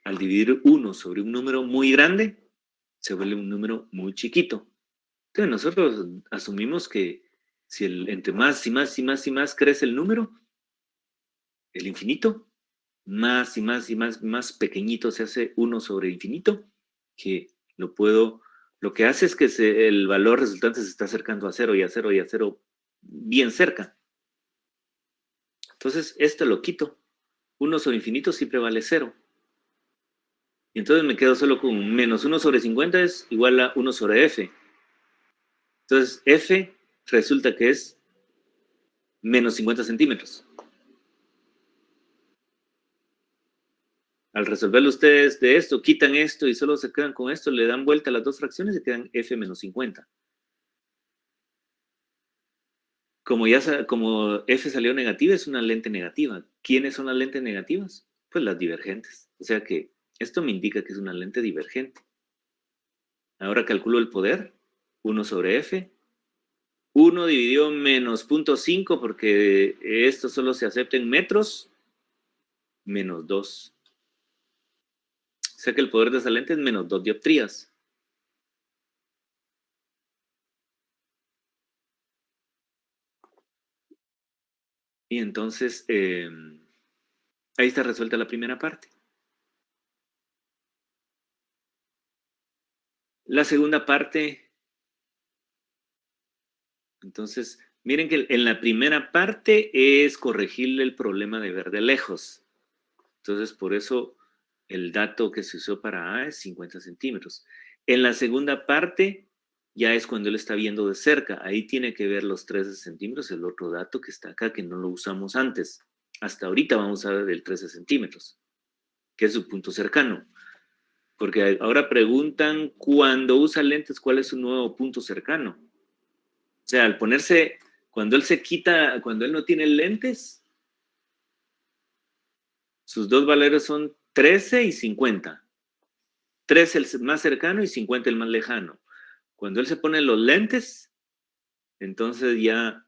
al dividir 1 sobre un número muy grande, se vuelve un número muy chiquito. Entonces nosotros asumimos que si entre más y más y más y más crece el número, el infinito, más y más y más pequeñito se hace 1 sobre infinito, que lo que hace es que el valor resultante se está acercando a 0 y a 0 y a 0 bien cerca. Entonces, esto lo quito. 1 sobre infinito siempre vale 0. Y entonces me quedo solo con menos 1 sobre 50 es igual a 1 sobre F. Entonces, F resulta que es menos 50 centímetros. Al resolverlo ustedes de esto, quitan esto y solo se quedan con esto, le dan vuelta a las dos fracciones y quedan F menos 50. Como F salió negativa, es una lente negativa. ¿Quiénes son las lentes negativas? Pues las divergentes. O sea que esto me indica que es una lente divergente. Ahora calculo el poder, 1 sobre F 1 dividido menos 0.5, porque esto solo se acepta en metros, menos 2. O sea que el poder de esa lente es menos 2 dioptrías. Y entonces, ahí está resuelta la primera parte. La segunda parte, entonces, miren que en la primera parte es corregirle el problema de ver de lejos. Entonces, por eso el dato que se usó para A es 50 centímetros. En la segunda parte, ya es cuando él está viendo de cerca. Ahí tiene que ver los 13 centímetros, el otro dato que está acá, que no lo usamos antes. Hasta ahorita vamos a ver el 13 centímetros, que es su punto cercano. Porque ahora preguntan, cuando usa lentes, ¿cuál es su nuevo punto cercano? O sea, al ponerse, cuando él se quita, cuando él no tiene lentes, sus dos valores son 13 y 50. 13 el más cercano y 50 el más lejano. Cuando él se pone los lentes, entonces ya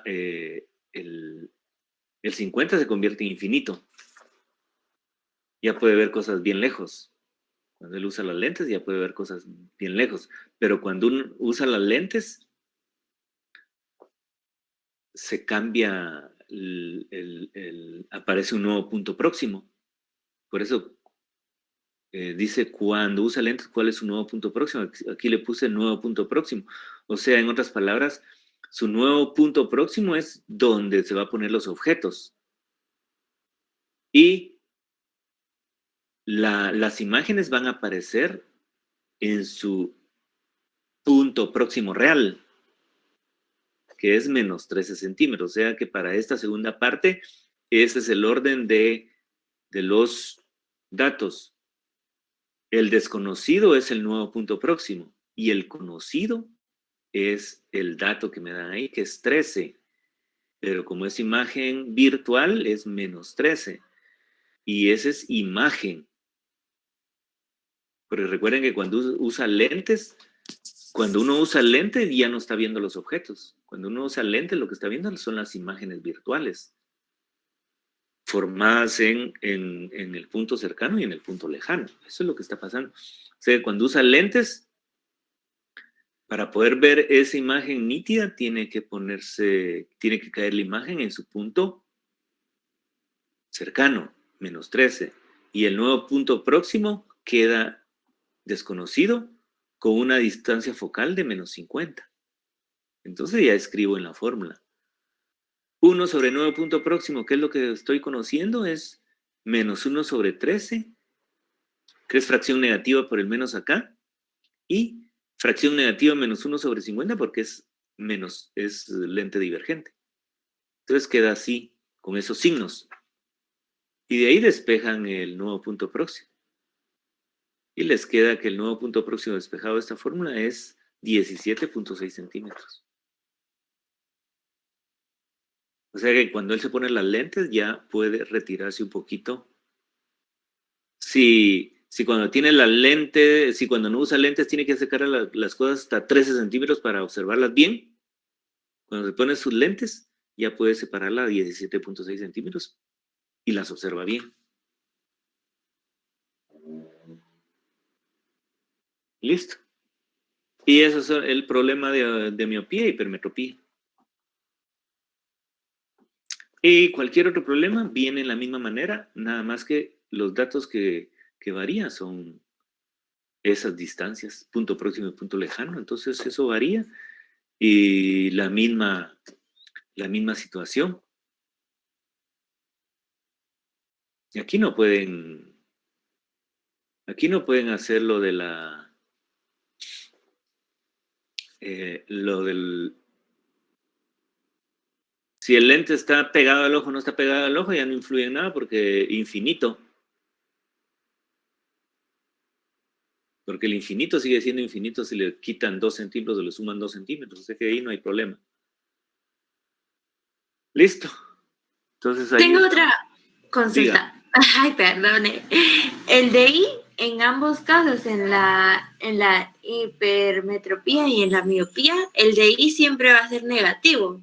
el 50 se convierte en infinito. Ya puede ver cosas bien lejos. Cuando él usa las lentes, ya puede ver cosas bien lejos. Pero cuando uno usa las lentes, se cambia, aparece un nuevo punto próximo. Por eso dice, cuando usa lentes, ¿cuál es su nuevo punto próximo? Aquí le puse nuevo punto próximo. O sea, en otras palabras, su nuevo punto próximo es donde se va a poner los objetos. Y las imágenes van a aparecer en su punto próximo real, que es menos 13 centímetros. O sea que para esta segunda parte, ese es el orden de los datos. El desconocido es el nuevo punto próximo y el conocido es el dato que me dan ahí, que es 13. Pero como es imagen virtual, es menos 13. Y esa es imagen. Pero recuerden que cuando usa lentes, cuando uno usa lentes ya no está viendo los objetos. Cuando uno usa lentes, lo que está viendo son las imágenes virtuales, formadas en el punto cercano y en el punto lejano. Eso es lo que está pasando. O sea, cuando usa lentes, para poder ver esa imagen nítida, tiene que caer la imagen en su punto cercano, menos 13. Y el nuevo punto próximo queda desconocido con una distancia focal de menos 50. Entonces ya escribo en la fórmula. 1 sobre nuevo punto próximo, que es lo que estoy conociendo, es menos 1 sobre 13, que es fracción negativa por el menos acá, y fracción negativa menos 1 sobre 50 porque es lente divergente. Entonces queda así, con esos signos. Y de ahí despejan el nuevo punto próximo. Y les queda que el nuevo punto próximo despejado de esta fórmula es 17.6 centímetros. O sea que cuando él se pone las lentes ya puede retirarse un poquito. Si cuando tiene las lentes, si cuando no usa lentes tiene que acercar las cosas hasta 13 centímetros para observarlas bien, cuando se pone sus lentes ya puede separarla a 17.6 centímetros y las observa bien. Listo. Y eso es el problema de miopía y hipermetropía. Y cualquier otro problema viene en la misma manera, nada más que los datos que varían son esas distancias, punto próximo y punto lejano. Entonces eso varía y la misma situación. Y aquí no pueden hacer lo de si el lente está pegado al ojo o no está pegado al ojo, ya no influye en nada porque infinito. Porque el infinito sigue siendo infinito si le quitan 2 centímetros o le suman 2 centímetros. O sea que ahí no hay problema. Listo. Entonces ahí Tengo otra consulta. diga. Ay, perdone. El de ahí, en ambos casos, en la hipermetropía y en la miopía, el DI siempre va a ser negativo.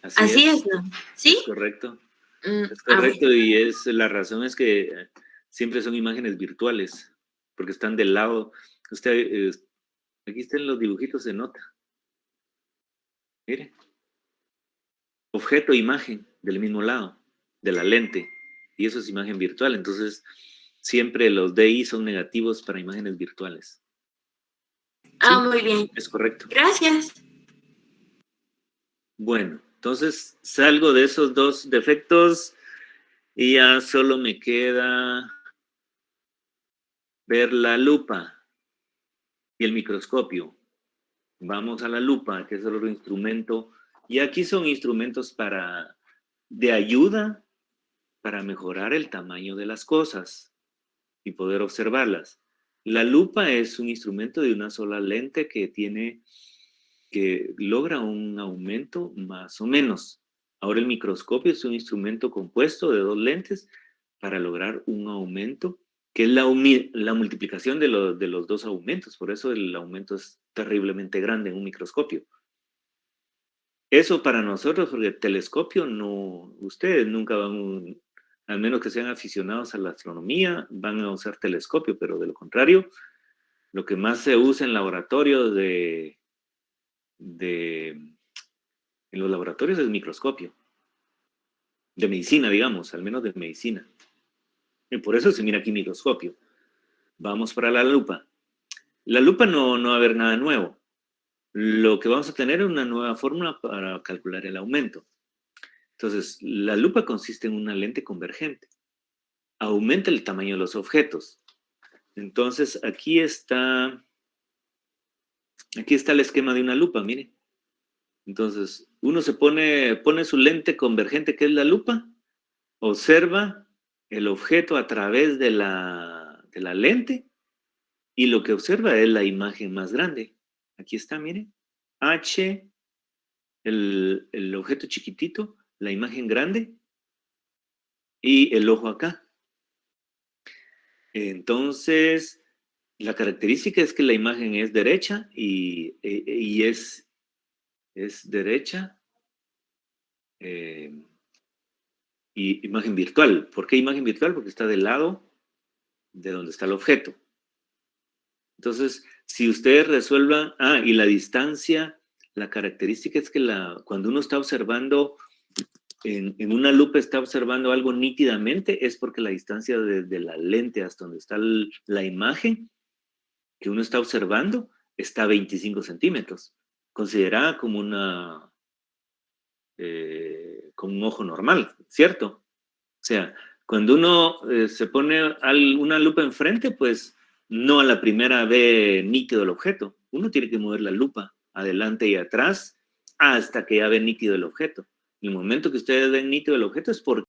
Así es, ¿no? ¿Sí? Es correcto. Es Bueno. correcto, y la razón es que siempre son imágenes virtuales, porque están del lado. Usted, aquí están los dibujitos, se nota. Mire. Objeto e imagen del mismo lado, de la lente, y eso es imagen virtual. Entonces, siempre los DI son negativos para imágenes virtuales. Sí, muy bien. es correcto. Gracias. Bueno, entonces salgo de esos dos defectos y ya solo me queda ver la lupa y el microscopio. Vamos a la lupa, que es el otro instrumento, y aquí son instrumentos de ayuda para mejorar el tamaño de las cosas y poder observarlas. La lupa es un instrumento de una sola lente que logra un aumento más o menos. Ahora el microscopio es un instrumento compuesto de dos lentes para lograr un aumento, que es la multiplicación de los dos aumentos. Por eso el aumento es terriblemente grande en un microscopio. Eso para nosotros, porque el telescopio no, ustedes nunca van, al menos que sean aficionados a la astronomía, van a usar telescopio, pero de lo contrario, lo que más se usa en laboratorios en los laboratorios es microscopio, de medicina, digamos, al menos de medicina. Y por eso se mira aquí microscopio. Vamos para la lupa. La lupa no va a haber nada nuevo. Lo que vamos a tener es una nueva fórmula para calcular el aumento. Entonces, la lupa consiste en una lente convergente. Aumenta el tamaño de los objetos. Entonces, aquí está el esquema de una lupa, mire. Entonces, uno pone su lente convergente, que es la lupa, observa el objeto a través de la lente, y lo que observa es la imagen más grande. Aquí está, mire. H, el objeto chiquitito, la imagen grande, y el ojo acá. Entonces, la característica es que la imagen es derecha y es derecha y imagen virtual. ¿Por qué imagen virtual? Porque está del lado de donde está el objeto. Entonces, si ustedes resuelvan, y la distancia, la característica es que cuando uno está observando, en una lupa está observando algo nítidamente, es porque la distancia desde la lente hasta donde está la imagen que uno está observando está a 25 centímetros, considerada como como un ojo normal, ¿cierto? O sea, cuando uno se pone una lupa enfrente, pues no a la primera ve nítido el objeto. Uno tiene que mover la lupa adelante y atrás hasta que ya ve nítido el objeto. En el momento que ustedes ven nítido el objeto es porque